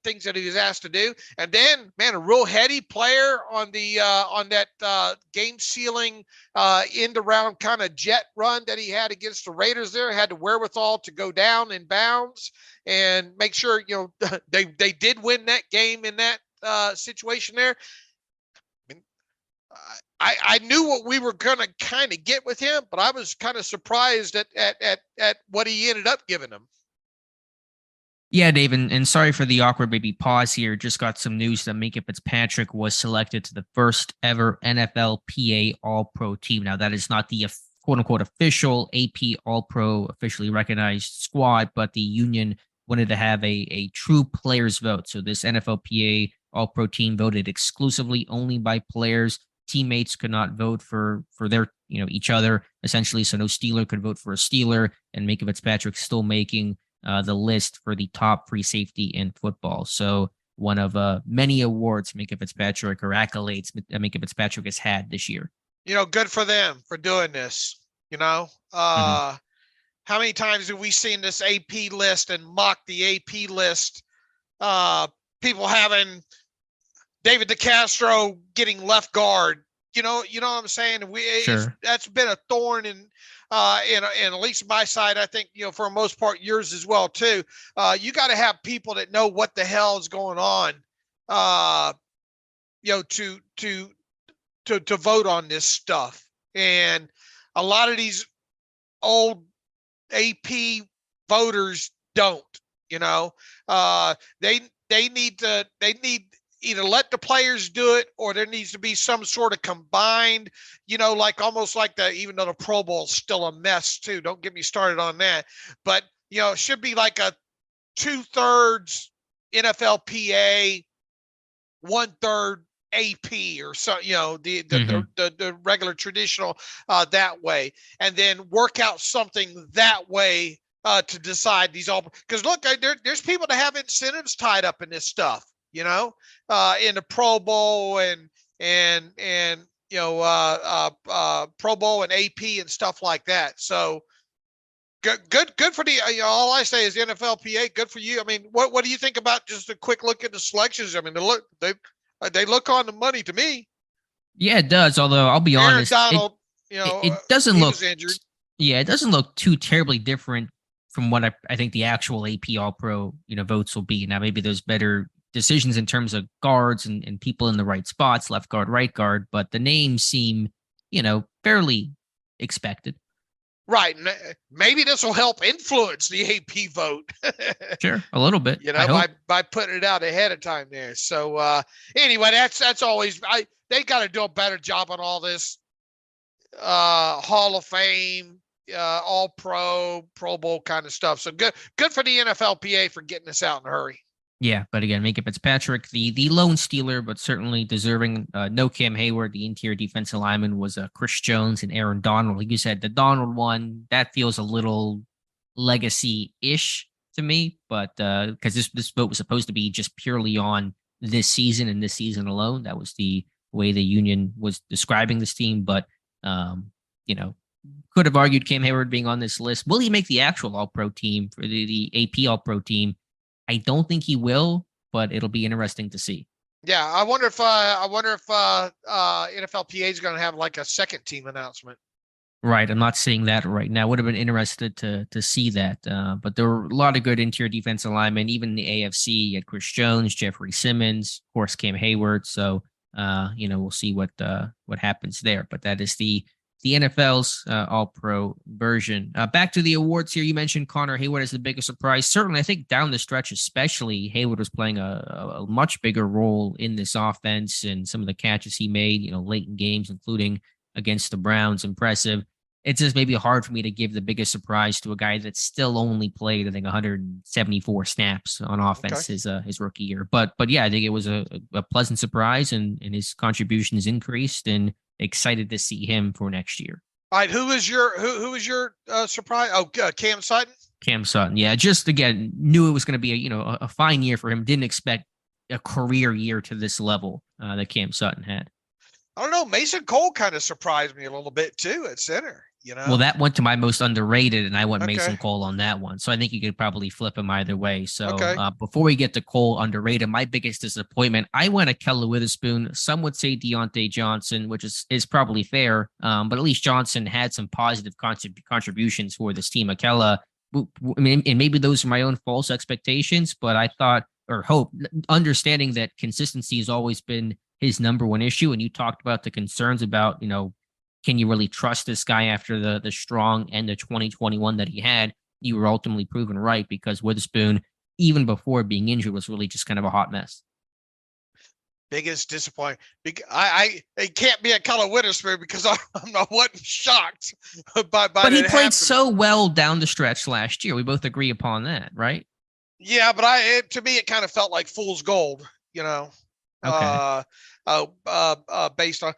things that he was asked to do. And then, man, a real heady player on the on that game sealing end around kind of jet run that he had against the Raiders there. Had the wherewithal to go down in bounds and make sure they did win that game in that situation there. I knew what we were going to kind of get with him, but I was kind of surprised at what he ended up giving him. Yeah, Dave, and sorry for the awkward baby pause here. Just got some news that Minkah Fitzpatrick was selected to the first ever NFLPA All-Pro team. Now, that is not the quote-unquote official AP All-Pro officially recognized squad, but the union wanted to have a true players vote. So this NFLPA All-Pro team voted exclusively only by players. Teammates could not vote for their, each other, essentially. So no Steeler could vote for a Steeler, and Minkah Fitzpatrick still making the list for the top free safety in football. So one of many awards Minkah Fitzpatrick, or accolades Minkah Fitzpatrick has had this year. Good for them for doing this. How many times have we seen this AP list and mock the AP list? People having David DeCastro getting left guard, you know what I'm saying? Sure. That's been a thorn in at least my side, I think, for the most part, yours as well too. You got to have people that know what the hell is going on, to vote on this stuff. And a lot of these old AP voters don't, they need either let the players do it, or there needs to be some sort of combined, like almost like even though the Pro Bowl is still a mess too. Don't get me started on that. But, it should be like a 2/3 NFLPA, 1/3 AP or so, the regular traditional that way, and then work out something that way to decide these all. Because look, there's people that have incentives tied up in this stuff. In the Pro Bowl and Pro Bowl and AP and stuff like that. So good for the. All I say is NFLPA. Good for you. I mean, what do you think about just a quick look at the selections? I mean, they look on the money to me. Yeah, it does. Although I'll be honest, Donald, it doesn't look injured. Yeah, it doesn't look too terribly different from what I think the actual AP All-Pro votes will be. Now, maybe there's better decisions in terms of guards and people in the right spots, left guard, right guard, but the names seem, fairly expected. Right. Maybe this will help influence the AP vote. Sure, a little bit. By putting it out ahead of time there. So anyway, that's always they got to do a better job on all this Hall of Fame, All Pro, Pro Bowl kind of stuff. So good for the NFLPA for getting this out in a hurry. Yeah, but again, Minkah Fitzpatrick, the lone Steeler, but certainly deserving. No Cam Heyward, the interior defensive lineman was Chris Jones and Aaron Donald. Like you said, the Donald one, that feels a little legacy-ish to me, but because this vote was supposed to be just purely on this season and this season alone. That was the way the union was describing this team, but could have argued Cam Heyward being on this list. Will he make the actual All-Pro team for the AP All-Pro team? I don't think he will, but it'll be interesting to see. Yeah, I wonder if NFLPA is going to have like a second team announcement. Right, I'm not seeing that right now. Would have been interested to see that, but there were a lot of good interior defensive linemen, even in the AFC. You had Chris Jones, Jeffrey Simmons, of course, Cam Heyward. So, we'll see what happens there. But that is the NFL's All-Pro version. Back to the awards here. You mentioned Connor Heyward as the biggest surprise. Certainly, I think down the stretch especially, Heyward was playing a much bigger role in this offense, and some of the catches he made, late in games, including against the Browns, impressive. it's just maybe hard for me to give the biggest surprise to a guy that still only played, I think, 174 snaps on offense his rookie year. But yeah, I think it was a pleasant surprise, and his contributions increased, and excited to see him for next year. All right, who was your surprise? Oh, Cam Sutton. Cam Sutton, yeah, just again knew it was going to be a fine year for him. Didn't expect a career year to this level that Cam Sutton had. I don't know. Mason Cole kind of surprised me a little bit too at center. Well, that went to my most underrated, and I went Mason Cole on that one. So I think you could probably flip him either way. So before we get to Cole underrated, my biggest disappointment, I went Akella Witherspoon. Some would say Deontay Johnson, which is probably fair, but at least Johnson had some positive contributions for this team. Akella, I mean, and maybe those are my own false expectations, but I thought, or hope, understanding that consistency has always been his number one issue. And you talked about the concerns about, can you really trust this guy after the strong end of 2021 that he had? You were ultimately proven right, because Witherspoon, even before being injured, was really just kind of a hot mess. Biggest disappointment. It can't be Akella Witherspoon, because I'm not shocked by But he played so well down the stretch last year. We both agree upon that, right? Yeah, but to me, it kind of felt like fool's gold, Okay. Based on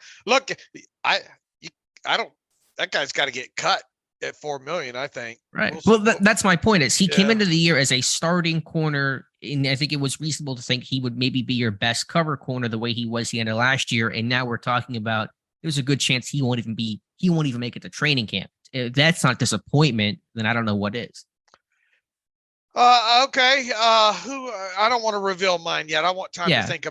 that guy's got to get cut at $4 million, I think. Right. Well, that's my point. Is he came into the year as a starting corner, and I think it was reasonable to think he would maybe be your best cover corner the way he was the end of last year. And now we're talking about there's a good chance he won't even make it to training camp. If that's not disappointment, then I don't know what is. Okay. I don't want to reveal mine yet. I want time to think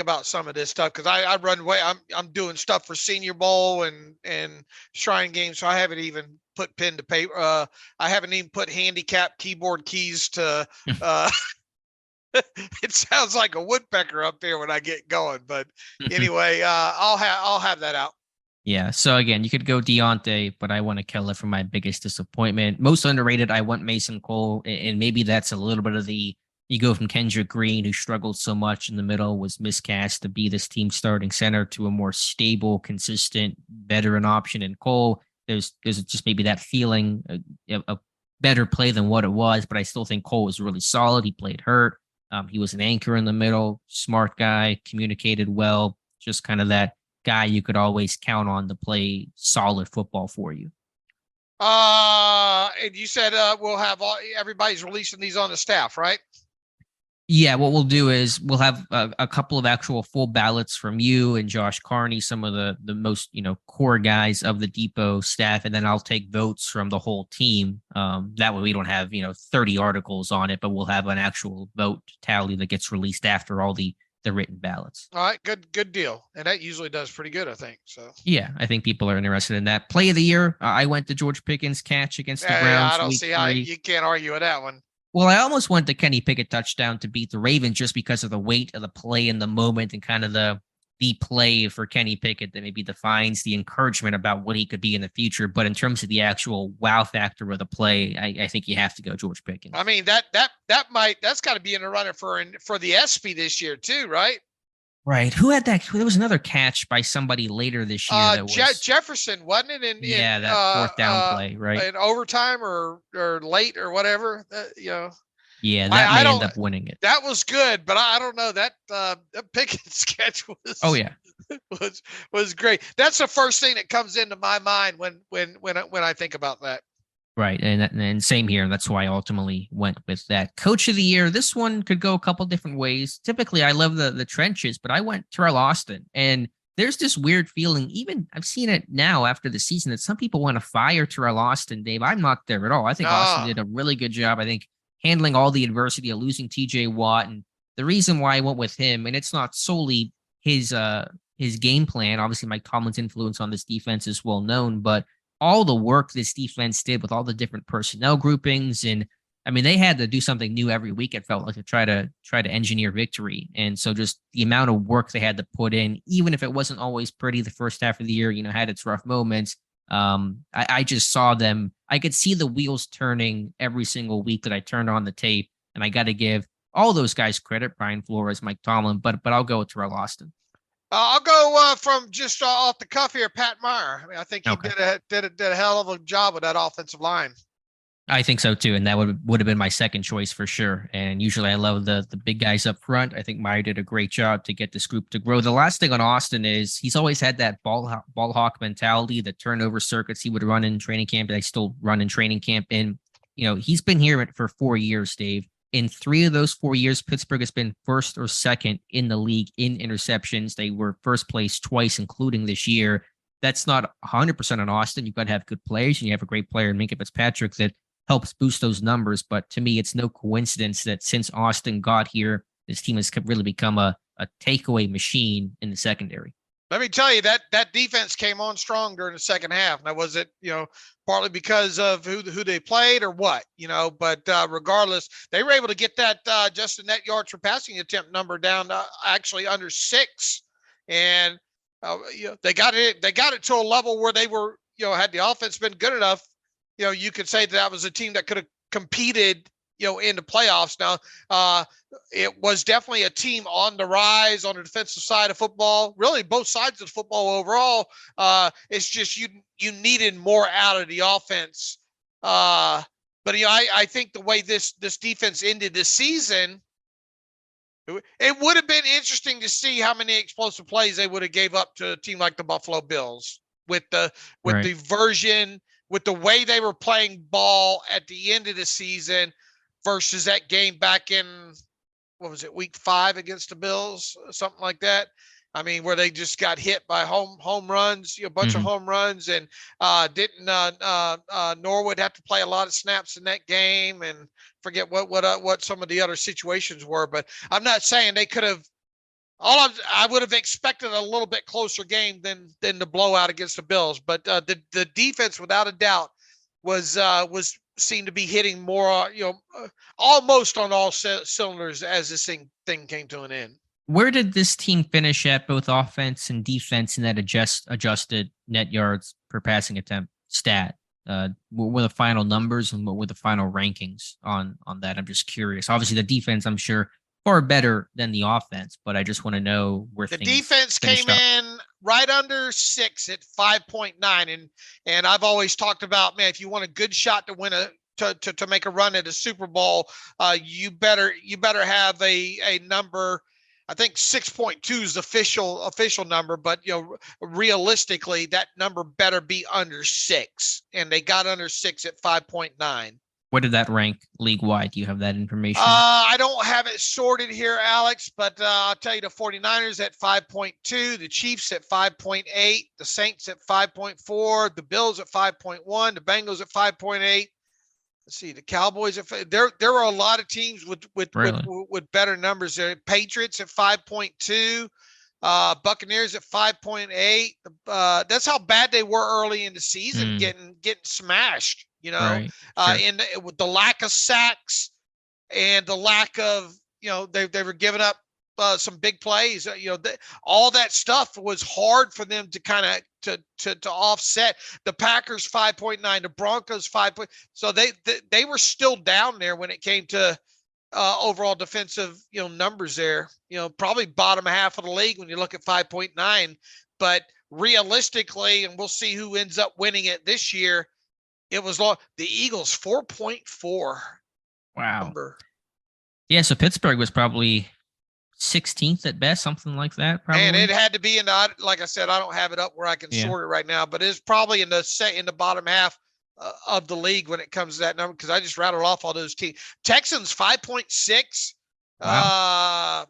about some of this stuff, because I run away. I'm doing stuff for Senior Bowl and Shrine Games, so I haven't even put pen to paper. I haven't even put handicap keyboard keys to. It sounds like a woodpecker up there when I get going, but anyway, I'll have that out. Yeah. So again, you could go Deontay, but I want Akella for my biggest disappointment. Most underrated, I want Mason Cole, and maybe that's a little bit of you go from Kendrick Green, who struggled so much in the middle, was miscast to be this team starting center, to a more stable, consistent veteran option in Cole. There's just maybe that feeling a better play than what it was, but I still think Cole was really solid. He played hurt. He was an anchor in the middle, smart guy, communicated well, just kind of that guy you could always count on to play solid football for you. And you said we'll have everybody's releasing these on the staff, right? Yeah, what we'll do is we'll have a couple of actual full ballots from you and Josh Carney, some of the most core guys of the Depot staff, and then I'll take votes from the whole team. That way we don't have 30 articles on it, but we'll have an actual vote tally that gets released after all the written ballots. All right, good deal. And that usually does pretty good, I think. So yeah, I think people are interested in that. Play of the year, I went to George Pickens' catch against the Browns. I don't see how you can't argue with that one. Well, I almost went the Kenny Pickett touchdown to beat the Ravens, just because of the weight of the play in the moment, and kind of the play for Kenny Pickett that maybe defines the encouragement about what he could be in the future. But in terms of the actual wow factor of the play, I think you have to go George Pickens. I mean, that's got to be in the runner for the ESPY this year too, right? Right. Who had that? There was another catch by somebody later this year. That was Jefferson, wasn't it? That fourth down play, right? In overtime or late or whatever. Yeah, that may end up winning it. That was good, but I don't know that Pickett sketch was. Oh yeah, was great. That's the first thing that comes into my mind when I think about that. Right, and same here. That's why I ultimately went with that. Coach of the year. This one could go a couple different ways. Typically, I love the trenches, but I went Terrell Austin, and there's this weird feeling. Even I've seen it now after the season that some people want to fire Terrell Austin. Dave, I'm not there at all. I think Austin did a really good job. I think handling all the adversity of losing TJ Watt. And the reason why I went with him, and it's not solely his game plan. Obviously, Mike Tomlin's influence on this defense is well known, but all the work this defense did with all the different personnel groupings. And I mean, they had to do something new every week, it felt like, to try to engineer victory. And so just the amount of work they had to put in, even if it wasn't always pretty the first half of the year, had its rough moments. I just saw them. I could see the wheels turning every single week that I turned on the tape, and I got to give all those guys credit: Brian Flores, Mike Tomlin, but I'll go with Terrell Austin. I'll go from just off the cuff here, Pat Meyer. I mean, I think he Okay. did a hell of a job with that offensive line. I think so too, and that would have been my second choice for sure. And usually, I love the big guys up front. I think Meyer did a great job to get this group to grow. The last thing on Austin is he's always had that ball hawk mentality, the turnover circuits he would run in training camp. They still run in training camp, and he's been here for 4 years, Dave. In 3 of those 4 years, Pittsburgh has been first or second in the league in interceptions. They were first place twice, including this year. That's not 100% on Austin. You've got to have good players, and you have a great player in Minkah Fitzpatrick that helps boost those numbers. But to me, it's no coincidence that since Austin got here, this team has really become a takeaway machine in the secondary. Let me tell you that defense came on strong during the second half. Now, was it, partly because of who they played or what, but regardless, they were able to get that just the net yards per passing attempt number down to actually under 6. And, they got it to a level where they were, had the offense been good enough, you could say that was a team that could have competed, in the playoffs. Now, it was definitely a team on the rise on the defensive side of football, really both sides of football overall. It's just you needed more out of the offense. But I think the way this defense ended the season, it would have been interesting to see how many explosive plays they would have gave up to a team like the Buffalo Bills with the version, with the way they were playing ball at the end of the season versus that game back in, what was it, week 5 against the Bills, something like that. I mean, where they just got hit by home runs, a bunch of home runs, and didn't Norwood have to play a lot of snaps in that game, and forget what some of the other situations were. But I'm not saying they could have. I would have expected a little bit closer game than the blowout against the Bills. But the defense, without a doubt, was seemed to be hitting more, almost on all cylinders as this thing came to an end. Where did this team finish at both offense and defense in that adjusted net yards per passing attempt stat? What were the final numbers and what were the final rankings on that? I'm just curious. Obviously, the defense, I'm sure, far better than the offense, but I just want to know where the defense came in right under 6 at 5.9, and I've always talked about, man, if you want a good shot to win to make a run at a Super Bowl, you better have a number. I think 6.2 is the official number, but realistically, that number better be under 6, and they got under 6 at 5.9. Where did that rank league-wide? Do you have that information? I don't have it sorted here, Alex, but I'll tell you the 49ers at 5.2, the Chiefs at 5.8, the Saints at 5.4, the Bills at 5.1, the Bengals at 5.8. Let's see, the Cowboys there were a lot of teams with better numbers there. Patriots at 5.2, Buccaneers at 5.8. That's how bad they were early in the season, getting smashed. Right. Sure. With the lack of sacks and the lack of, they were giving up some big plays. All that stuff was hard for them to kind of to offset. The Packers 5.9, the Broncos 5. So they were still down there when it came to overall defensive numbers there. Probably bottom half of the league when you look at 5.9. But realistically, and we'll see who ends up winning it this year, it was the Eagles 4.4. Wow. Number. Yeah, so Pittsburgh was probably 16th at best, something like that. Probably. And it had to be like I said, I don't have it up where I can sort it right now, but it's probably in the bottom half of the league when it comes to that number, because I just rattled off all those teams. Texans 5.6. Wow.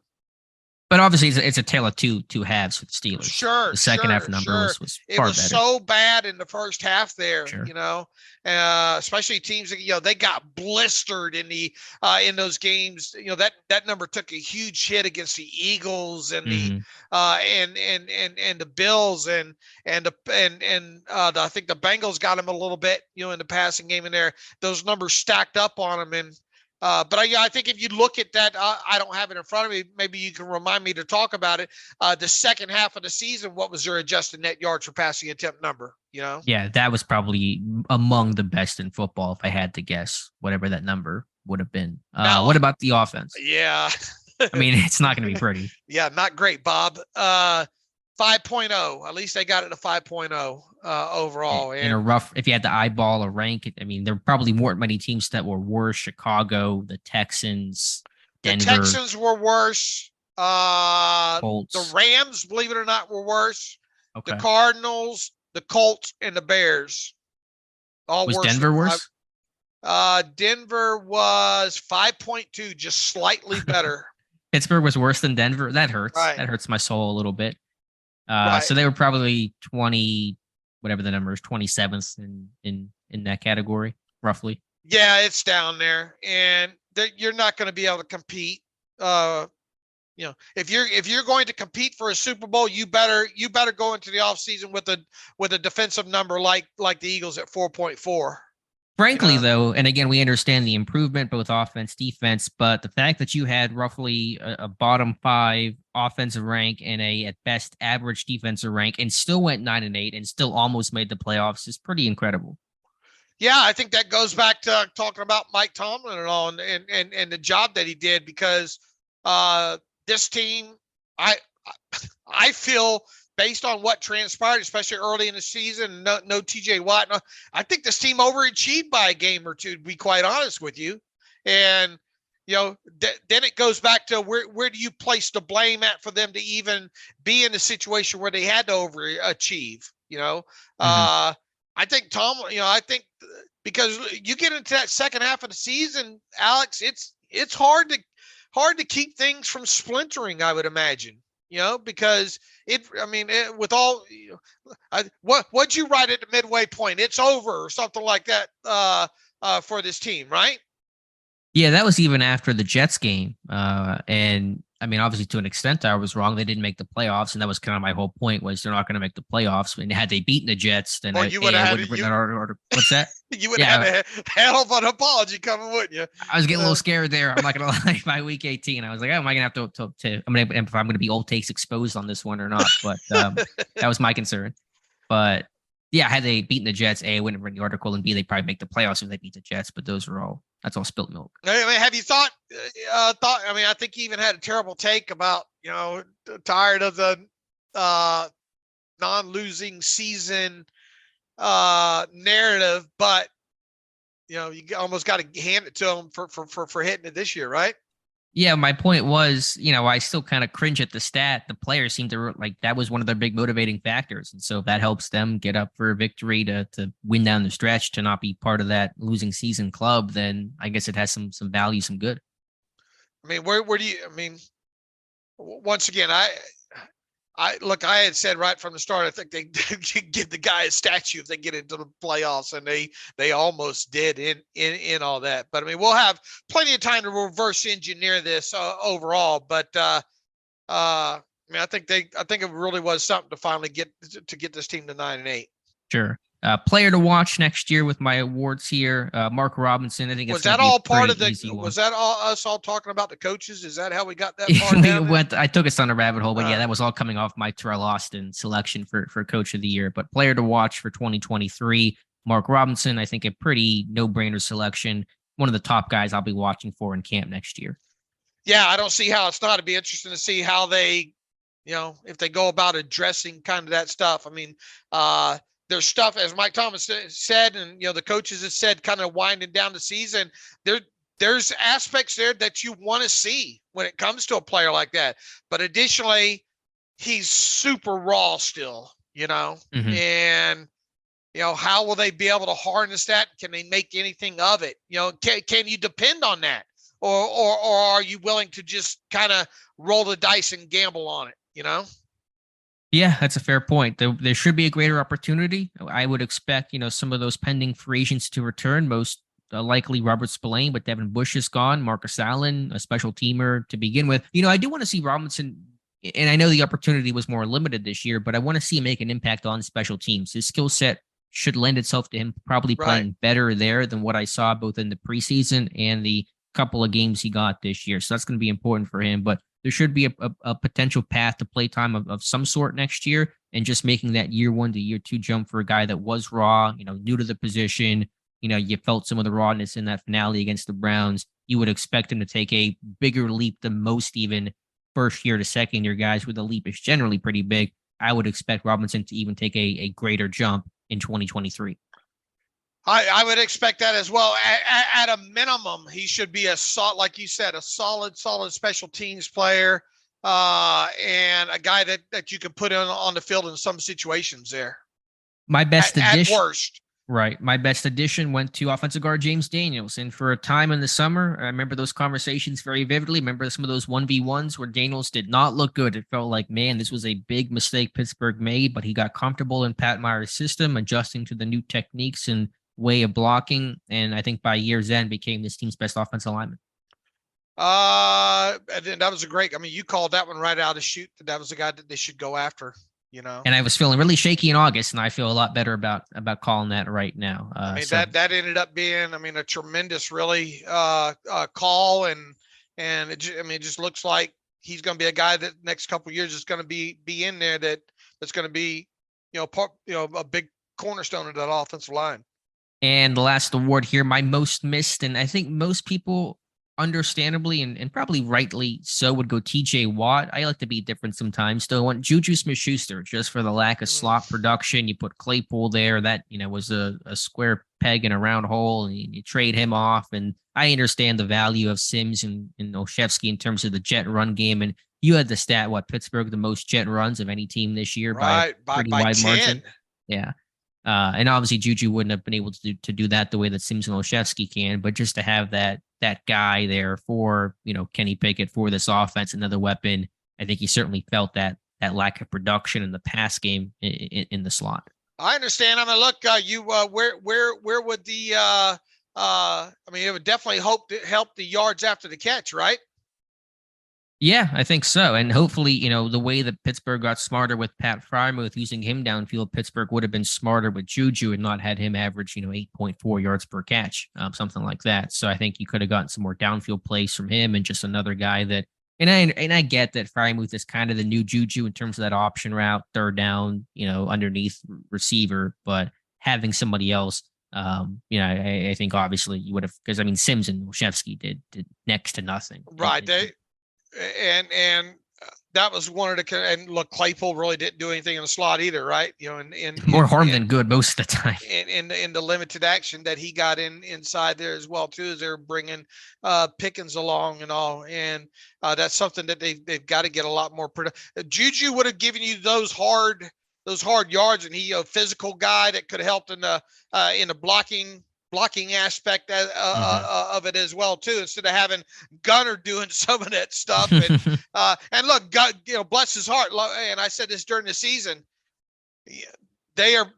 But obviously, it's a tale of two halves with the Steelers. Sure. The second half number was far better. It was so bad in the first half there, sure. Especially teams that, they got blistered in those games. That number took a huge hit against the Eagles and the and the Bills and I think the Bengals got them a little bit, in the passing game in there. Those numbers stacked up on them, and but I think if you look at that, I don't have it in front of me. Maybe you can remind me to talk about it. The second half of the season, what was their adjusted net yards per passing attempt number? Yeah, that was probably among the best in football, if I had to guess, whatever that number would have been. What about the offense? Yeah. I mean, it's not going to be pretty. Yeah, not great, Bob. 5.0. At least they got it to 5.0 overall. In a rough, if you had to eyeball a rank, I mean, there probably weren't many teams that were worse. Chicago, the Texans, Denver. The Texans were worse. Colts. The Rams, believe it or not, were worse. Okay. The Cardinals, the Colts, and the Bears. All was worse. Denver worse? Denver was 5.2, just slightly better. Pittsburgh was worse than Denver. That hurts. Right. That hurts my soul a little bit. Right. So they were probably 20, whatever the number is, 27th in that category, roughly. Yeah, it's down there, and you're not going to be able to compete. If you're going to compete for a Super Bowl, you better go into the offseason with a defensive number like the Eagles at 4.4. Frankly, though, and again, we understand the improvement, both offense, defense, but the fact that you had roughly a bottom 5 offensive rank and a, at best, average defensive rank and still went 9-8 and still almost made the playoffs is pretty incredible. Yeah, I think that goes back to talking about Mike Tomlin and all and the job that he did, because this team, I feel, based on what transpired, especially early in the season, no TJ Watt, I think this team overachieved by a game or two, to be quite honest with you. And, then it goes back to where do you place the blame at for them to even be in a situation where they had to overachieve, I think because you get into that second half of the season, Alex, it's hard to keep things from splintering, I would imagine. Because with all, what'd you write at the midway point? It's over or something like that for this team, right? Yeah, that was even after the Jets game. And I mean, obviously to an extent I was wrong. They didn't make the playoffs. And that was kind of my whole point, was they're not going to make the playoffs. And had they beaten the Jets, then you would have written that article. What's that? You would have a hell of an apology coming, wouldn't you? I was getting a little scared there. I'm not going to lie. By week 18, I was like, oh, am I going to have to if I'm going to be old takes exposed on this one or not? But that was my concern. But yeah, had they beaten the Jets, A, I wouldn't have written the article, and B, they'd probably make the playoffs if they beat the Jets. But that's all spilt milk. I mean, have you thought, I think he even had a terrible take about, tired of the non-losing season narrative, but, you almost got to hand it to him for hitting it this year, right? Yeah, my point was, I still kind of cringe at the stat. The players seem to that was one of their big motivating factors. And so if that helps them get up for a victory to win down the stretch, to not be part of that losing season club, then I guess it has some value, some good. I mean, where do you, once again, I had said right from the start, I think they give the guy a statue if they get into the playoffs, and they almost did in all that. But we'll have plenty of time to reverse engineer this overall. But I think it really was something to finally get this team to 9-8. Sure. Player to watch next year with my awards here. Mark Robinson. I think was that all part of the? Was that all us all talking about the coaches? Is that how we got that part? I took us on a rabbit hole, but yeah, that was all coming off my Terrell Austin selection for Coach of the Year. But player to watch for 2023, Mark Robinson. I think a pretty no-brainer selection. One of the top guys I'll be watching for in camp next year. Yeah, I don't see how it's not. It'd be interesting to see how they, if they go about addressing kind of that stuff. There's stuff, as Mike Thomas said, and the coaches have said, kind of winding down the season. There's aspects there that you want to see when it comes to a player like that. But additionally, he's super raw still, Mm-hmm. And how will they be able to harness that? Can they make anything of it? Can you depend on that, or are you willing to just kind of roll the dice and gamble on it? Yeah, that's a fair point. There should be a greater opportunity. I would expect, some of those pending free agents to return, most likely Robert Spillane, but Devin Bush is gone. Marcus Allen, a special teamer to begin with. I do want to see Robinson, and I know the opportunity was more limited this year, but I want to see him make an impact on special teams. His skill set should lend itself to him probably playing better there than what I saw both in the preseason and the couple of games he got this year. So that's going to be important for him. But there should be a potential path to play time of some sort next year, and just making that year 1 to year 2 jump for a guy that was raw, new to the position. You felt some of the rawness in that finale against the Browns. You would expect him to take a bigger leap than most, even first year to second year guys, where the leap is generally pretty big. I would expect Robinson to even take a greater jump in 2023. I would expect that as well. At a minimum, he should be like you said, a solid special teams player, and a guy that you can put on the field in some situations there. My best addition, at worst. Right. My best addition went to offensive guard James Daniels. And for a time in the summer, I remember those conversations very vividly. Remember some of those 1v1s where Daniels did not look good. It felt like, man, this was a big mistake Pittsburgh made, but he got comfortable in Pat Meyer's system, adjusting to the new techniques and way of blocking. And I think by year's end became this team's best offensive lineman. And that was you called that one right out of chute. That was the guy that they should go after. And I was feeling really shaky in August, and I feel a lot better about calling that right now. That ended up being, a tremendous, really call, and it just looks like he's going to be a guy that next couple of years is going to be in there. That's going to be, a big cornerstone of that offensive line. And the last award here, my most missed, and I think most people, understandably and probably rightly so, would go TJ Watt. I like to be different sometimes. Still want Juju Smith-Schuster just for the lack of slot production. You put Claypool there, that was a square peg in a round hole, and you trade him off. And I understand the value of Sims and Olszewski in terms of the jet run game. And you had the stat, Pittsburgh the most jet runs of any team this year, by a pretty wide 10. margin. Yeah. And obviously Juju wouldn't have been able to do that the way that Sims and Olszewski can, but just to have that guy there for, Kenny Pickett, for this offense, another weapon, I think he certainly felt that lack of production in the pass game in the slot. I understand. Look, where would the it would definitely help the yards after the catch, right? Yeah, I think so. And hopefully, the way that Pittsburgh got smarter with Pat Freiermuth, using him downfield, Pittsburgh would have been smarter with Juju and not had him average, 8.4 yards per catch, something like that. So I think you could have gotten some more downfield plays from him, and just another guy that, and I get that Freiermuth is kind of the new Juju in terms of that option route, third down, underneath receiver, but having somebody else, I think obviously you would have, because Sims and Olszewski did next to nothing. Right. And that was one of the, and look, Claypool really didn't do anything in the slot either, right? More harm than good most of the time. In the limited action that he got inside there as well too, as they're bringing Pickens along and all, and that's something that they've got to get a lot more production. Juju would have given you those hard yards, and he a physical guy that could have helped in the blocking aspect of it as well too, instead of having Gunner doing some of that stuff. And look, God, bless his heart. And I said this during the season, they are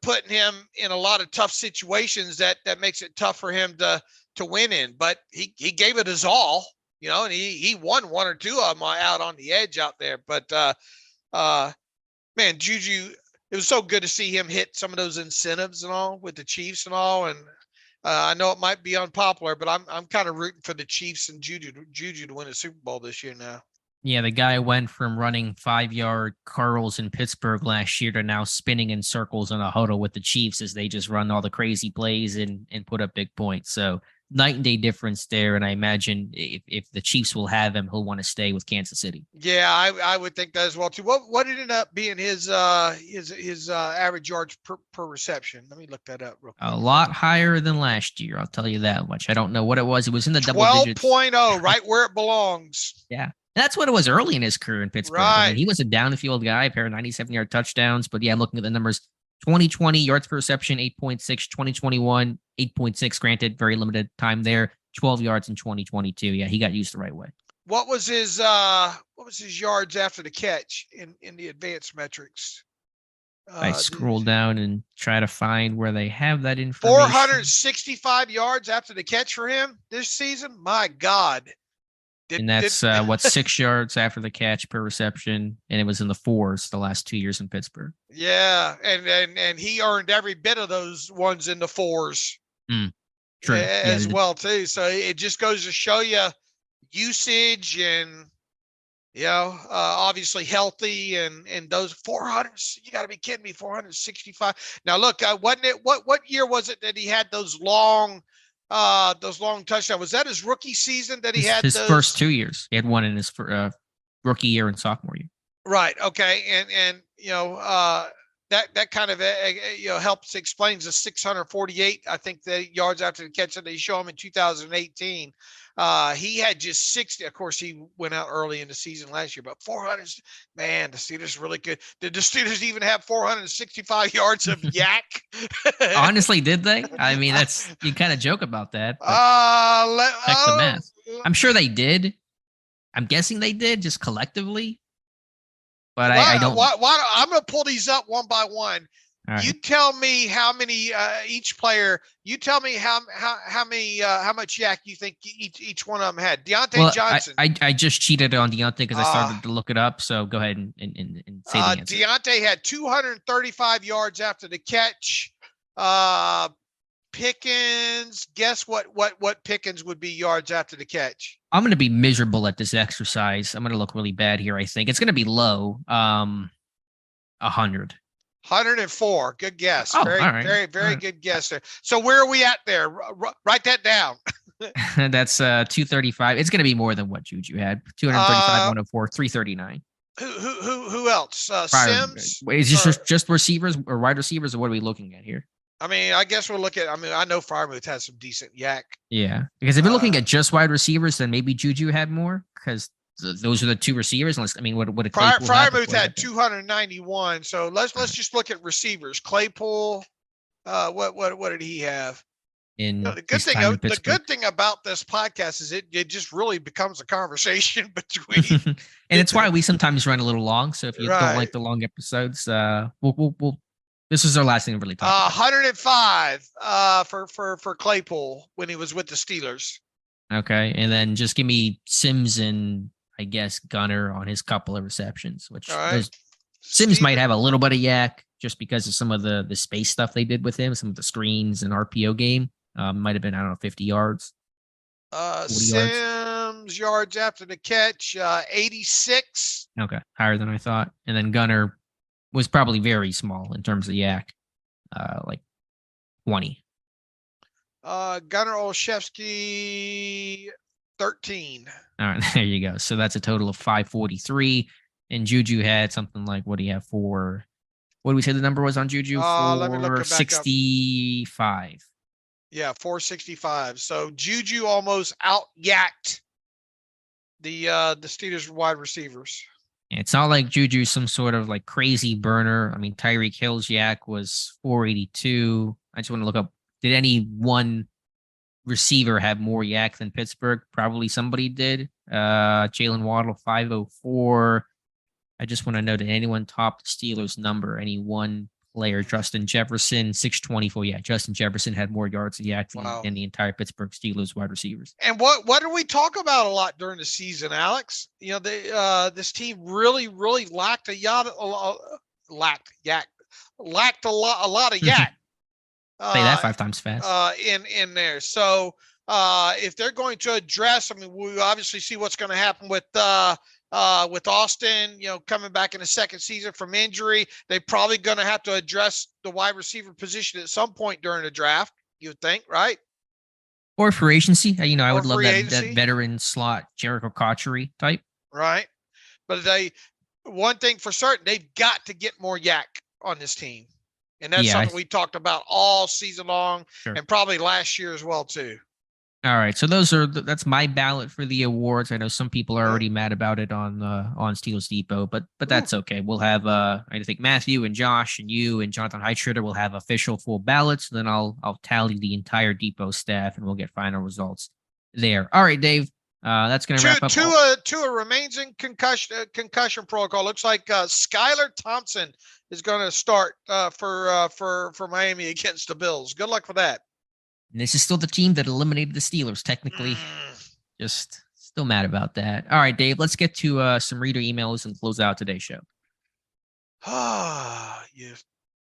putting him in a lot of tough situations that makes it tough for him to win in. But he gave it his all, and he won one or two of them out on the edge out there. But man, Juju, it was so good to see him hit some of those incentives and all with the Chiefs and all. And I know it might be unpopular, but I'm kind of rooting for the Chiefs and Juju to win a Super Bowl this year now. Yeah, the guy went from running 5-yard curls in Pittsburgh last year to now spinning in circles in a huddle with the Chiefs as they just run all the crazy plays and put up big points. So night and day difference there. And I imagine if the Chiefs will have him, he'll want to stay with Kansas City. Yeah, I would think that as well too. What ended up being his average yards per reception? Let me look that up real quick. A lot higher than last year, I'll tell you that much. I don't know what it was. It was in the double digits. 12.0, right where it belongs. Yeah. That's what it was early in his career in Pittsburgh. Right. He was a downfield guy, a pair of 97-yard touchdowns. But yeah, looking at the numbers, 2020 yards per reception, 8.6, 2021, 8.6, granted, very limited time there, 12 yards in 2022. Yeah, he got used the right way. What was his yards after the catch in the advanced metrics? I scroll down and try to find where they have that information. 465 yards after the catch for him this season. My God. And that's 6 yards after the catch per reception, and it was in the 4s the last 2 years in Pittsburgh. Yeah, and he earned every bit of those ones in the 4s. True. As well too. So it just goes to show you usage and obviously healthy and those 400. You got to be kidding me, 465. Now look, wasn't it what year was it that he had those long touchdowns? Was that his rookie season that he had his first 2 years? He had one in his rookie year and sophomore year. Right. Okay. And that kind of helps explains the 648. I think the yards after the catch that they show him in 2018. He had just 60. Of course, he went out early in the season last year, but 400. Man, the Steelers really good. Did the Steelers even have 465 yards of yak? Honestly, did they? I mean, you kind of joke about that. Check the math. I'm sure they did. I'm guessing they did, just collectively. But I don't. I'm going to pull these up one by one. Right. You tell me how many each player. You tell me how much yak you think each one of them had. Deontay Johnson. I just cheated on Deontay because I started to look it up. So go ahead and say the answer. Deontay had 235 yards after the catch. Pickens, guess what Pickens would be yards after the catch? I'm going to be miserable at this exercise. I'm going to look really bad here. I think it's going to be low. 100. 104. Good guess. Oh, very good guess there. So where are we at there? Write that down. That's 235. It's going to be more than what Juju had. 235, 104, 339. Who else? Sims? Is this just receivers or wide receivers, or what are we looking at here? I mean, I guess we'll look at. I mean, I know Freiermuth has some decent yak. Yeah, because if you're looking at just wide receivers, then maybe Juju had more because those are the two receivers. Unless, I mean, what did Claypool Freiermuth had 291. So let's just look at receivers. Claypool, what did he have? The good thing about this podcast is it just really becomes a conversation between. And it's why we sometimes run a little long. So if you don't like the long episodes, we'll. This is our last thing to really talk about. 105 for Claypool when he was with the Steelers. Okay, and then just give me Sims and I guess Gunner on his couple of receptions, which Sims might have a little bit of yak just because of some of the space stuff they did with him, some of the screens and RPO game. Might have been, I don't know, 50 yards. Sims yards after the catch, 86. Okay, higher than I thought. And then Gunner was probably very small in terms of yak, like 20. Gunnar Olszewski, 13. All right, there you go. So that's a total of 543. And Juju had something like, what do you have for? What did we say the number was on Juju? Let me look it back 65. Up. Yeah, 465. So Juju almost out-yacked the Steelers wide receivers. It's not like Juju's some sort of like crazy burner. I mean, Tyreek Hill's yak was 482. I just want to look up. Did any one receiver have more yak than Pittsburgh? Probably somebody did. Jalen Waddle, 504. I just want to know, did anyone top the Steelers number? Any one player? Justin Jefferson, 624. Yeah, Justin Jefferson had more yards of yak than the entire Pittsburgh Steelers wide receivers. And what do we talk about a lot during the season, Alex? You know, this team really lacked a lot of yak. Say that 5 times fast. In there. So if they're going to address, I mean, we obviously see what's going to happen with Austin, coming back in the second season from injury. They're probably going to have to address the wide receiver position at some point during the draft, you would think, right? Or free agency. I would love that veteran slot, Jericho Cotchery type. Right. But one thing for certain, they've got to get more yak on this team. And that's something we talked about all season long and probably last year as well, too. All right. So that's my ballot for the awards. I know some people are already mad about it on Steelers Depot, but that's okay. We'll have, I think Matthew and Josh and you and Jonathan Heitritter will have official full ballots. Then I'll tally the entire Depot staff and we'll get final results there. All right, Dave. That's going to wrap up. Tua remains in concussion protocol. Looks like Skylar Thompson is going to start for Miami against the Bills. Good luck for that. And this is still the team that eliminated the Steelers, technically. Just still mad about that. All right, Dave, let's get to some reader emails and close out today's show. You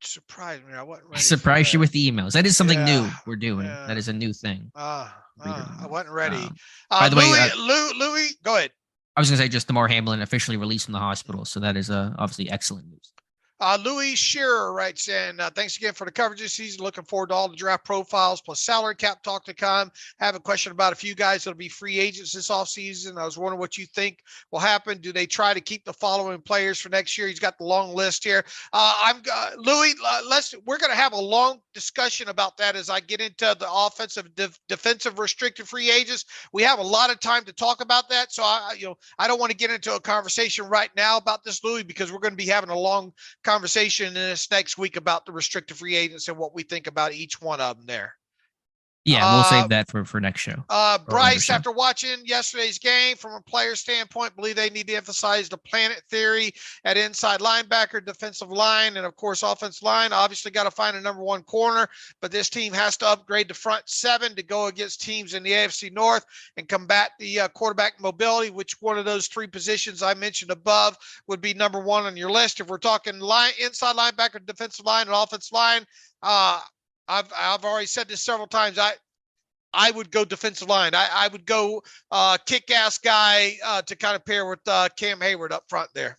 surprised me. I wasn't ready. I surprised you with the emails. That is something new we're doing. Yeah. That is a new thing. I wasn't ready. By the way, Louis, go ahead. I was going to say just Damar Hamlin officially released from the hospital. So that is obviously excellent news. Louis Shearer writes in, thanks again for the coverage this season. Looking forward to all the draft profiles plus salary cap talk to come. Have a question about a few guys that'll be free agents this offseason. I was wondering what you think will happen. Do they try to keep the following players for next year? He's got the long list here. Louis, we're going to have a long discussion about that as I get into the offensive defensive restricted free agents. We have a lot of time to talk about that. So I don't want to get into a conversation right now about this, Louis, because we're going to be having a long conversation in this next week about the restricted free agents and what we think about each one of them there. Yeah, we'll save that for next show. Bryce, after watching yesterday's game from a player standpoint, believe they need to emphasize the planet theory at inside linebacker, defensive line, and of course, offensive line. Obviously got to find a number one corner, but this team has to upgrade the front seven to go against teams in the AFC North and combat the quarterback mobility. Which one of those three positions I mentioned above would be number one on your list? If we're talking inside linebacker, defensive line, and offensive line, I've already said this several times. I would go defensive line. I would go kick-ass guy to kind of pair with Cam Heyward up front there.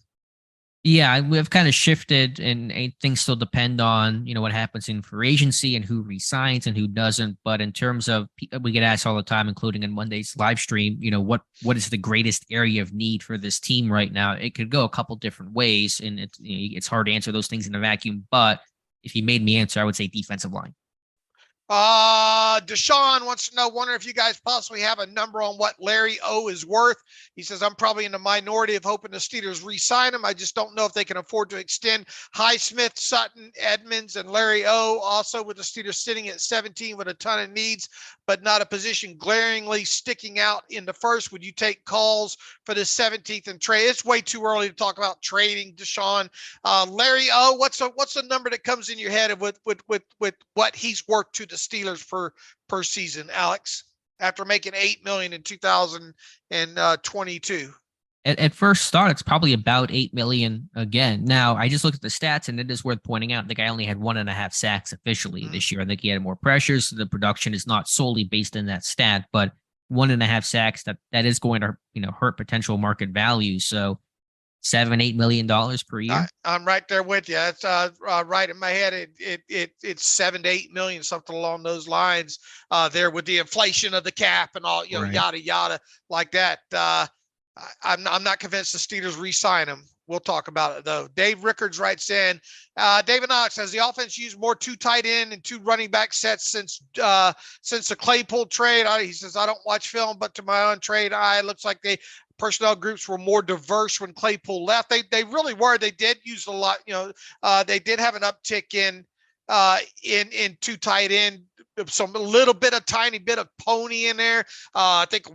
Yeah, we've kind of shifted, and things still depend on what happens in free agency and who resigns and who doesn't. But in terms of, we get asked all the time, including in Monday's live stream, what is the greatest area of need for this team right now? It could go a couple different ways, and it's hard to answer those things in a vacuum. But if you made me answer, I would say defensive line. Deshaun wants to know, wonder if you guys possibly have a number on what Larry O is worth. He says, I'm probably in the minority of hoping the Steelers re-sign him. I just don't know if they can afford to extend Highsmith, Sutton, Edmonds, and Larry O. Also, with the Steelers sitting at 17 with a ton of needs, but not a position glaringly sticking out in the first. Would you take calls for the 17th and trade? It's way too early to talk about trading, Deshaun. Larry O, what's the number that comes in your head with what he's worth to the Steelers per season, Alex, after making $8 million in 2022? At first thought, it's probably about $8 million again. Now, I just looked at the stats, and it is worth pointing out the guy only had 1.5 sacks officially this year. I think he had more pressures, so the production is not solely based in that stat, but 1.5 sacks, that is going to hurt potential market value. So $7-8 million per year. I'm right there with you. That's right in my head. It's 7 to 8 million, something along those lines. There with the inflation of the cap and all, right. Yada yada like that. I'm not convinced the Steelers re-sign him. We'll talk about it though. Dave Rickards writes in, David Knox says the offense used more 2 tight end and 2 running back sets since the Claypool trade. He says, I don't watch film, but to my own trade eye, it looks like personnel groups were more diverse when Claypool left. They really were. They did use a lot. They did have an uptick in 2 tight end, some tiny bit of pony in there. I think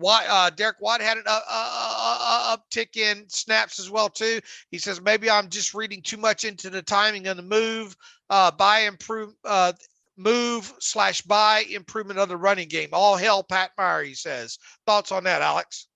Derek Watt had an uptick in snaps as well too. He says maybe I'm just reading too much into the timing of the move. Move/buy improvement of the running game. All hell, Pat Meyer. He says. Thoughts on that, Alex?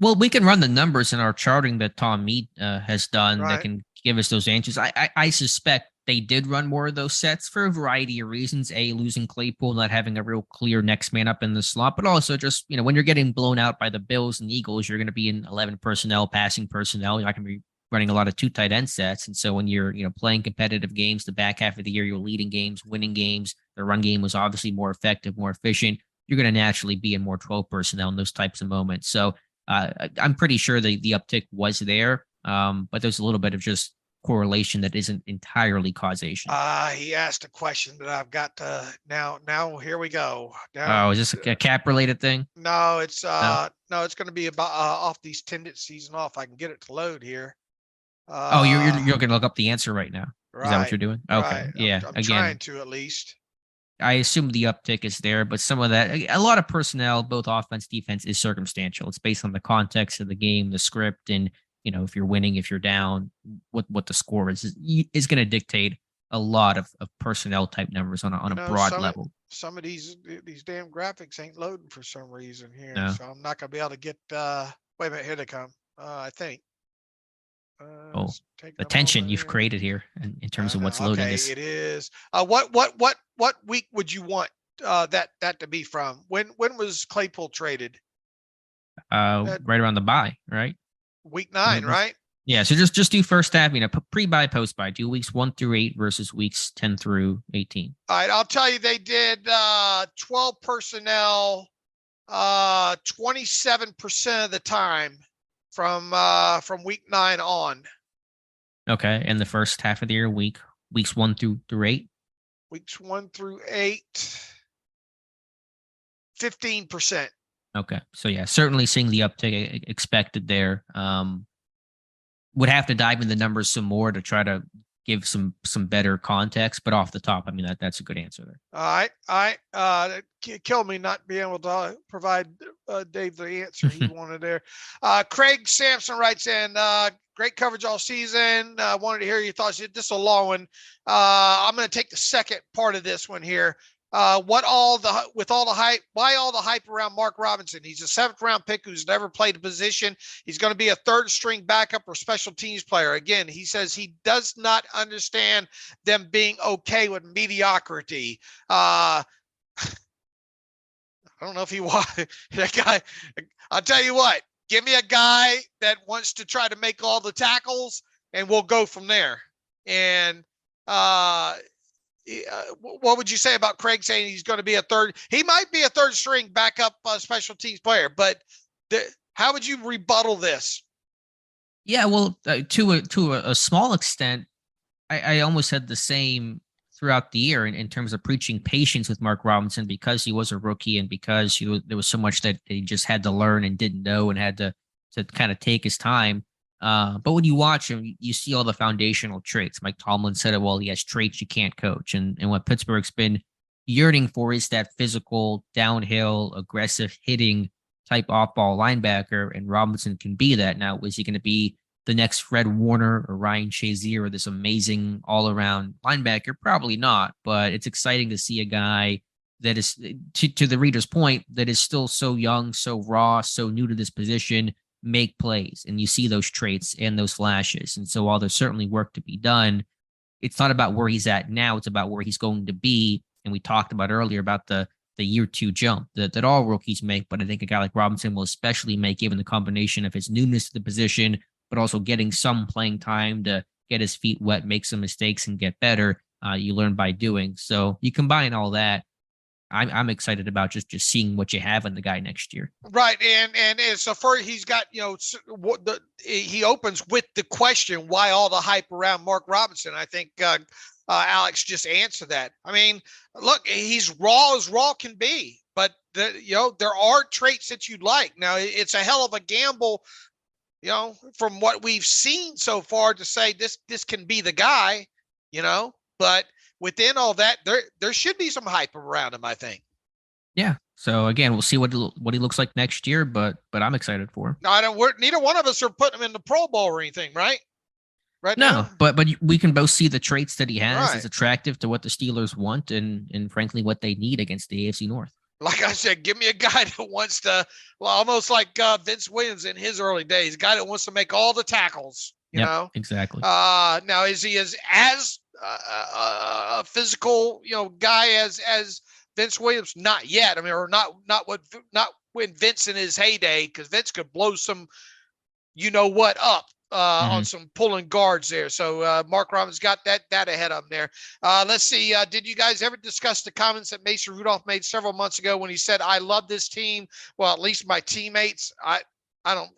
Well, we can run the numbers in our charting that Tom Mead has done that can give us those answers. I suspect they did run more of those sets for a variety of reasons. A, losing Claypool, not having a real clear next man up in the slot, but also just, when you're getting blown out by the Bills and Eagles, you're going to be in 11 personnel, passing personnel. You're not going to be running a lot of 2 tight end sets. And so when you're, playing competitive games, the back half of the year, you're leading games, winning games. The run game was obviously more effective, more efficient. You're going to naturally be in more 12 personnel in those types of moments. So I'm pretty sure the uptick was there, but there's a little bit of just correlation that isn't entirely causation. He asked a question that I've got to now here we go. Now, is this a cap related thing? No, it's no, it's going to be about off these tendencies and off. I can get it to load here. You're going to look up the answer right now. Right, is that what you're doing? Okay. Right. Yeah. I'm trying to at least. I assume the uptick is there, but some of that, a lot of personnel, both offense, defense, is circumstantial. It's based on the context of the game, the script, and if you're winning, if you're down, what the score is going to dictate a lot of personnel type numbers on a broad level. Some of these damn graphics ain't loading for some reason here, no. So I'm not gonna be able to get. Wait a minute, here they come. I think. The tension you've created here in terms of what's loading. Okay, it is. What week would you want that to be from? When was Claypool traded? Right around the bye, right? Week 9, right? Yeah, so just do first half, pre-bye, post-bye. Do weeks 1 through 8 versus weeks 10 through 18. All right, I'll tell you, they did 12 personnel 27% of the time from week 9 on. Okay, and the first half of the year, weeks 1 through 8. Weeks 1 through 8, 15%. Okay, so yeah, certainly seeing the uptick expected there. Would have to dive into the numbers some more to try to give some better context, but off the top, that's a good answer there. All right. Kill me not being able to provide Dave the answer he wanted there. Craig Sampson writes in, great coverage all season. Wanted to hear your thoughts. This is a long one. I'm going to take the second part of this one here. Why all the hype around Mark Robinson? He's a 7th round pick who's never played a position. He's going to be a 3rd string backup or special teams player. Again, he says he does not understand them being okay with mediocrity. I don't know if he wants that guy. I'll tell you what, give me a guy that wants to try to make all the tackles and we'll go from there. And, what would you say about Craig saying he's going to be he might be a 3rd string backup special teams player, but how would you rebuttal this? Yeah, well, to a small extent, I almost had the same throughout the year in terms of preaching patience with Mark Robinson because he was a rookie and because there was so much that he just had to learn and didn't know and had to kind of take his time. But when you watch him, you see all the foundational traits. Mike Tomlin said it well, he has traits you can't coach. And what Pittsburgh's been yearning for is that physical, downhill, aggressive hitting type off-ball linebacker, and Robinson can be that. Now, is he going to be the next Fred Warner or Ryan Shazier or this amazing all-around linebacker? Probably not, but it's exciting to see a guy that is, to the reader's point, that is still so young, so raw, so new to this position, make plays, and you see those traits and those flashes. And so while there's certainly work to be done, it's not about where he's at now, it's about where he's going to be. And we talked about earlier about the year 2 jump that all rookies make, but I think a guy like Robinson will especially make, given the combination of his newness to the position, but also getting some playing time to get his feet wet, make some mistakes, and get better. You learn by doing. So you combine all that, I'm excited about just seeing what you have in the guy next year. Right. And so far he's got, he opens with the question, why all the hype around Mark Robinson? I think Alex just answered that. I mean, look, he's raw as raw can be, but there are traits that you'd like. Now it's a hell of a gamble, from what we've seen so far to say this can be the guy, but within all that, there should be some hype around him, I think. Yeah. So again, we'll see what he looks like next year, but I'm excited for him. No, neither one of us are putting him in the Pro Bowl or anything, right? Right no, now? but we can both see the traits that he has. Right. It's attractive to what the Steelers want and frankly what they need against the AFC North. Like I said, give me a guy that wants to, almost like Vince Williams in his early days, a guy that wants to make all the tackles. You know exactly. Now is he as physical, guy as Vince Williams? Not yet. I mean, or not when Vince in his heyday, because Vince could blow some, up on some pulling guards there. So Mark Robinson's got that ahead of him there. Let's see. Did you guys ever discuss the comments that Mason Rudolph made several months ago when he said, "I love this team"? Well, at least my teammates. I don't.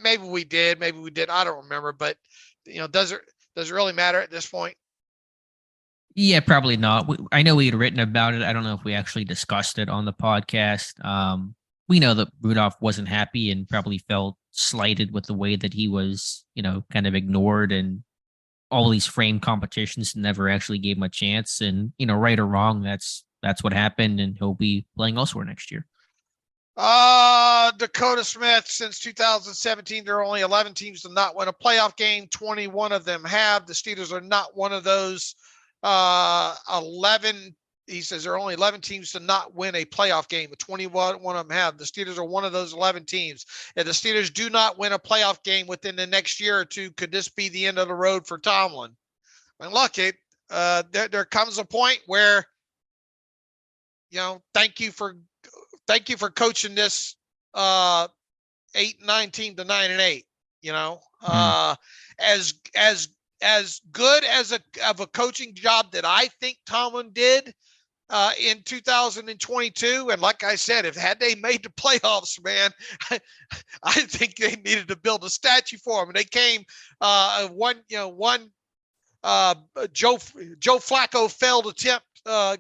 Maybe we did. Maybe we did. I don't remember. But does it really matter at this point? Yeah, probably not. I know we had written about it. I don't know if we actually discussed it on the podcast. We know that Rudolph wasn't happy and probably felt slighted with the way that he was, kind of ignored, and all these frame competitions never actually gave him a chance. And, right or wrong, that's what happened, and he'll be playing elsewhere next year. Dakota Smith, since 2017, there are only 11 teams to not win a playoff game. 21 of them have. The Steelers are not one of those 11. He says there are only 11 teams to not win a playoff game, but 21 of them have. The Steelers are one of those 11 teams. If the Steelers do not win a playoff game within the next year or two, could this be the end of the road for Tomlin? And look, there comes a point where, thank you for coaching this 8-9 team to 9-8. As good as a coaching job that I think Tomlin did in 2022, and like I said, had they made the playoffs, man, I think they needed to build a statue for him. And they came Joe Flacco failed attempt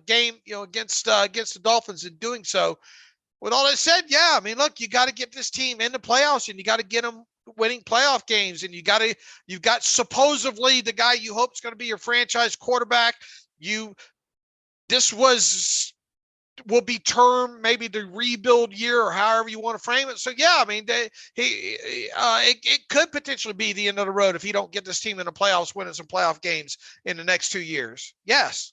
game against the Dolphins in doing so. With all that said, yeah, I mean, look, you got to get this team in the playoffs, and you got to get them winning playoff games, and you've got supposedly the guy you hope is going to be your franchise quarterback. This will be termed maybe the rebuild year, or however you want to frame it. So yeah, I mean, it could potentially be the end of the road if you don't get this team in the playoffs, winning some playoff games in the next 2 years. Yes.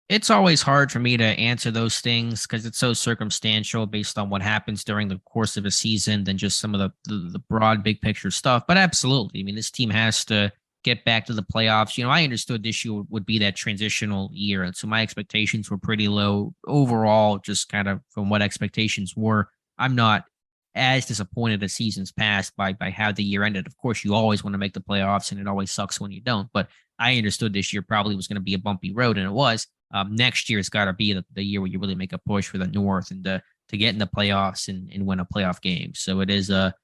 It's always hard for me to answer those things because it's so circumstantial based on what happens during the course of a season than just some of the broad big picture stuff. But absolutely, I mean, this team has to get back to the playoffs. I understood this year would be that transitional year. And so my expectations were pretty low overall, just kind of from what expectations were. I'm not as disappointed as seasons past by how the year ended. Of course, you always want to make the playoffs, and it always sucks when you don't. But I understood this year probably was going to be a bumpy road, and it was. Next year, it's got to be the year where you really make a push for the North and to get in the playoffs and win a playoff game. So it is a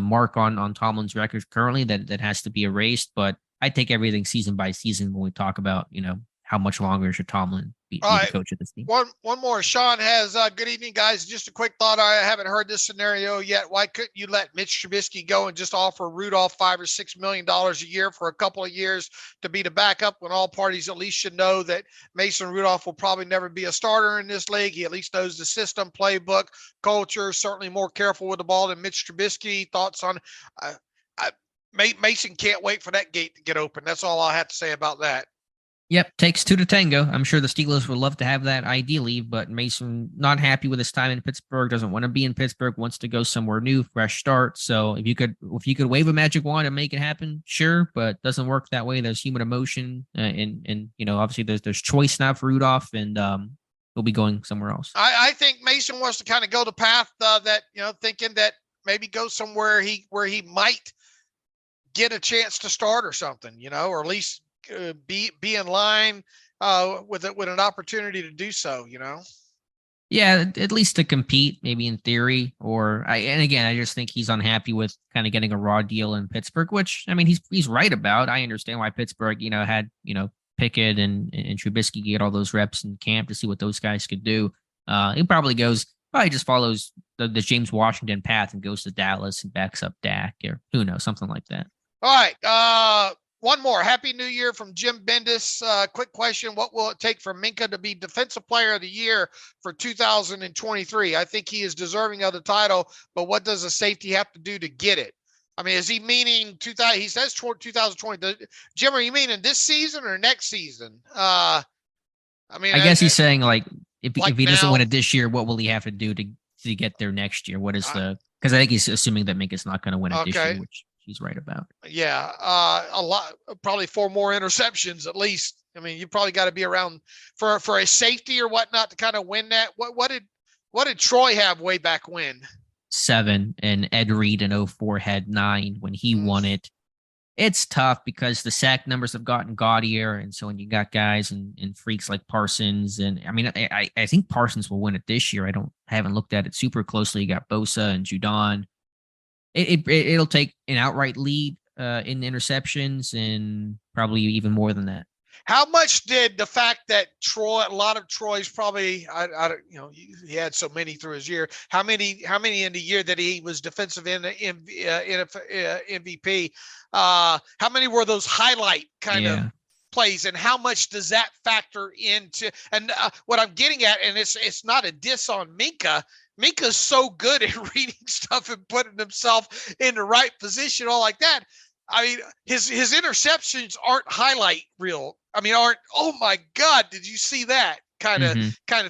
mark on Tomlin's record currently that has to be erased. But I take everything season by season when we talk about how much longer should Tomlin be the coach of this team. One more. Sean has good evening, guys. Just a quick thought. I haven't heard this scenario yet. Why couldn't you let Mitch Trubisky go and just offer Rudolph $5 or $6 million a year for a couple of years to be the backup, when all parties at least should know that Mason Rudolph will probably never be a starter in this league? He at least knows the system, playbook, culture, certainly more careful with the ball than Mitch Trubisky. Thoughts on Mason can't wait for that gate to get open. That's all I have to say about that. Yep, takes two to tango. I'm sure the Steelers would love to have that ideally, but Mason not happy with his time in Pittsburgh, doesn't want to be in Pittsburgh, wants to go somewhere new, fresh start. So if you could wave a magic wand and make it happen, sure, but doesn't work that way. There's human emotion, and obviously there's choice now for Rudolph, and he'll be going somewhere else. I think Mason wants to kind of go the path that thinking that maybe go somewhere where he might get a chance to start or something, or at least be in line with an opportunity to do so, Yeah, at least to compete, maybe in theory. And again, I just think he's unhappy with kind of getting a raw deal in Pittsburgh, which I mean he's right about. I understand why Pittsburgh, had Pickett and Trubisky get all those reps in camp to see what those guys could do. He probably just follows the James Washington path and goes to Dallas and backs up Dak, or who knows, something like that. All right. One more. Happy New Year from Jim Bendis. Quick question. What will it take for Minkah to be Defensive Player of the Year for 2023? I think he is deserving of the title, but what does a safety have to do to get it? I mean, is he meaning 2000? He says 2020. Jim, are you meaning this season or next season? I guess he's saying if he doesn't win it this year, what will he have to do to get there next year? What is because I think he's assuming that Minkah's not going to win it this year, which he's right about. Yeah. A lot, probably 4 more interceptions at least. I mean, you probably got to be around for a safety or whatnot to kind of win that. What did Troy have way back when? 7, and Ed Reed in 2004 had 9 when he won it. It's tough because the sack numbers have gotten gaudier. And so when you got guys and freaks like Parsons, and I mean, I think Parsons will win it this year. I haven't looked at it super closely. You got Bosa and Judon. It'll take an outright lead in interceptions and probably even more than that. How much did the fact that a lot of Troy's probably, he had so many through his year. How many in the year that he was defensive MVP? How many were those highlight kind of plays, and how much does that factor into? And what I'm getting at, and it's not a diss on Minkah. Minka's so good at reading stuff and putting himself in the right position, all like that. I mean, his interceptions aren't highlight reel. I mean, oh my God, did you see that kind of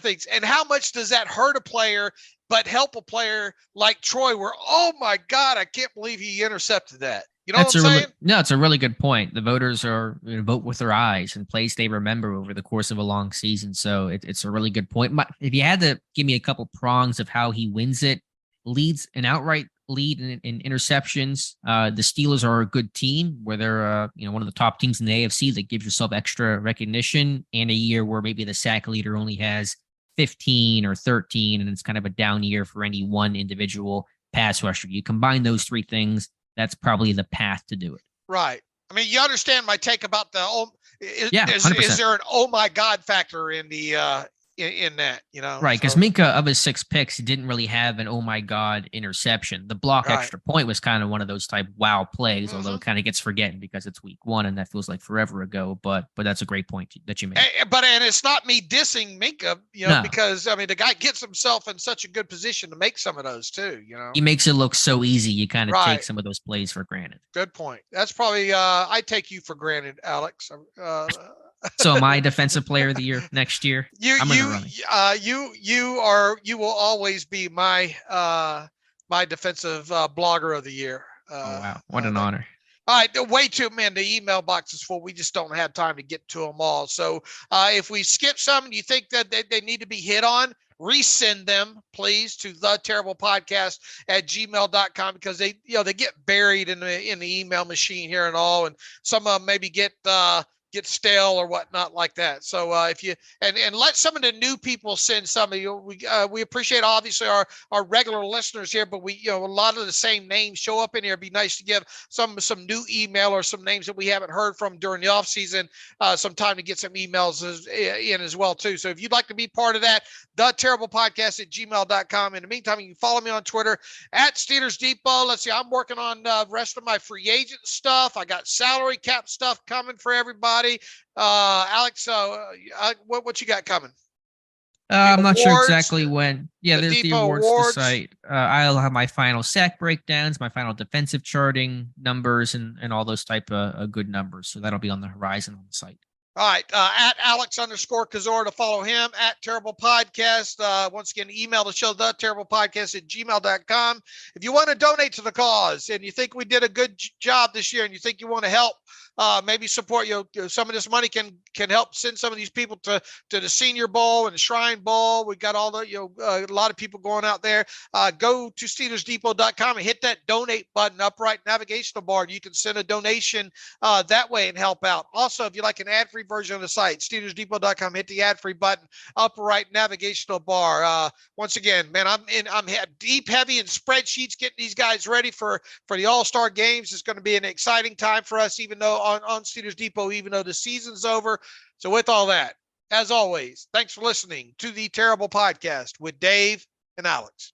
things? And how much does that hurt a player, but help a player like Troy where, oh my God, I can't believe he intercepted that. You know what I'm saying? It's a really good point. The voters are vote with their eyes and plays they remember over the course of a long season. So it's a really good point. If you had to give me a couple prongs of how he wins it, leads an outright lead in interceptions. The Steelers are a good team where they're one of the top teams in the AFC that gives yourself extra recognition, and a year where maybe the sack leader only has 15 or 13, and it's kind of a down year for any one individual pass rusher. You combine those three things, that's probably the path to do it. Right. I mean, you understand my take about the is there an oh my God factor in the in that, Right, because Minka, of his 6 picks, didn't really have an oh my God interception. The block extra point was kind of one of those type wow plays, although it kind of gets forgotten because it's week 1 and that feels like forever ago. But that's a great point that you made. And it's not me dissing Minka, because I mean the guy gets himself in such a good position to make some of those too. He makes it look so easy. You kind of take some of those plays for granted. Good point. That's probably I take you for granted, Alex. So am I defensive player of the year next year? You will always be my my defensive blogger of the year. Oh wow, what an honor. All right, way too many. The email box is full. We just don't have time to get to them all. So if we skip some and you think that they need to be hit on, resend them, please, to theterriblepodcast@gmail.com, because they get buried in the email machine here and all, and some of them maybe get stale or whatnot like that. So if you and let some of the new people send some of you, we appreciate obviously our regular listeners here, but we a lot of the same names show up in here. It'd be nice to give some new email or some names that we haven't heard from during the off season some time to get some emails in as well too. So if you'd like to be part of that, theterriblepodcast@gmail.com. In the meantime, you can follow me on Twitter @Steelers Depot. Let's see, I'm working on the rest of my free agent stuff. I got salary cap stuff coming for everybody. Alex, what you got coming? I'm not sure exactly when. Yeah, there's the awards site. I'll have my final sack breakdowns, my final defensive charting numbers, and all those type of good numbers. So that'll be on the horizon on the site. All right. @Alex_Kozora to follow him, @Terrible Podcast. Once again, email the show, theterriblepodcast@gmail.com. If you want to donate to the cause and you think we did a good job this year and you think you want to help, maybe support some of this money can help send some of these people to the Senior Bowl and the Shrine Bowl. We got all the a lot of people going out there. Go to SteelersDepot.com and hit that donate button, upright navigational bar. You can send a donation that way and help out. Also, if you like an ad-free version of the site, SteelersDepot.com, hit the ad-free button, upright navigational bar. Once again, man, I'm deep heavy in spreadsheets, getting these guys ready for the All-Star games. It's going to be an exciting time for us, even though on Steelers Depot, even though the season's over. So with all that, as always, thanks for listening to the Terrible Podcast with Dave and Alex.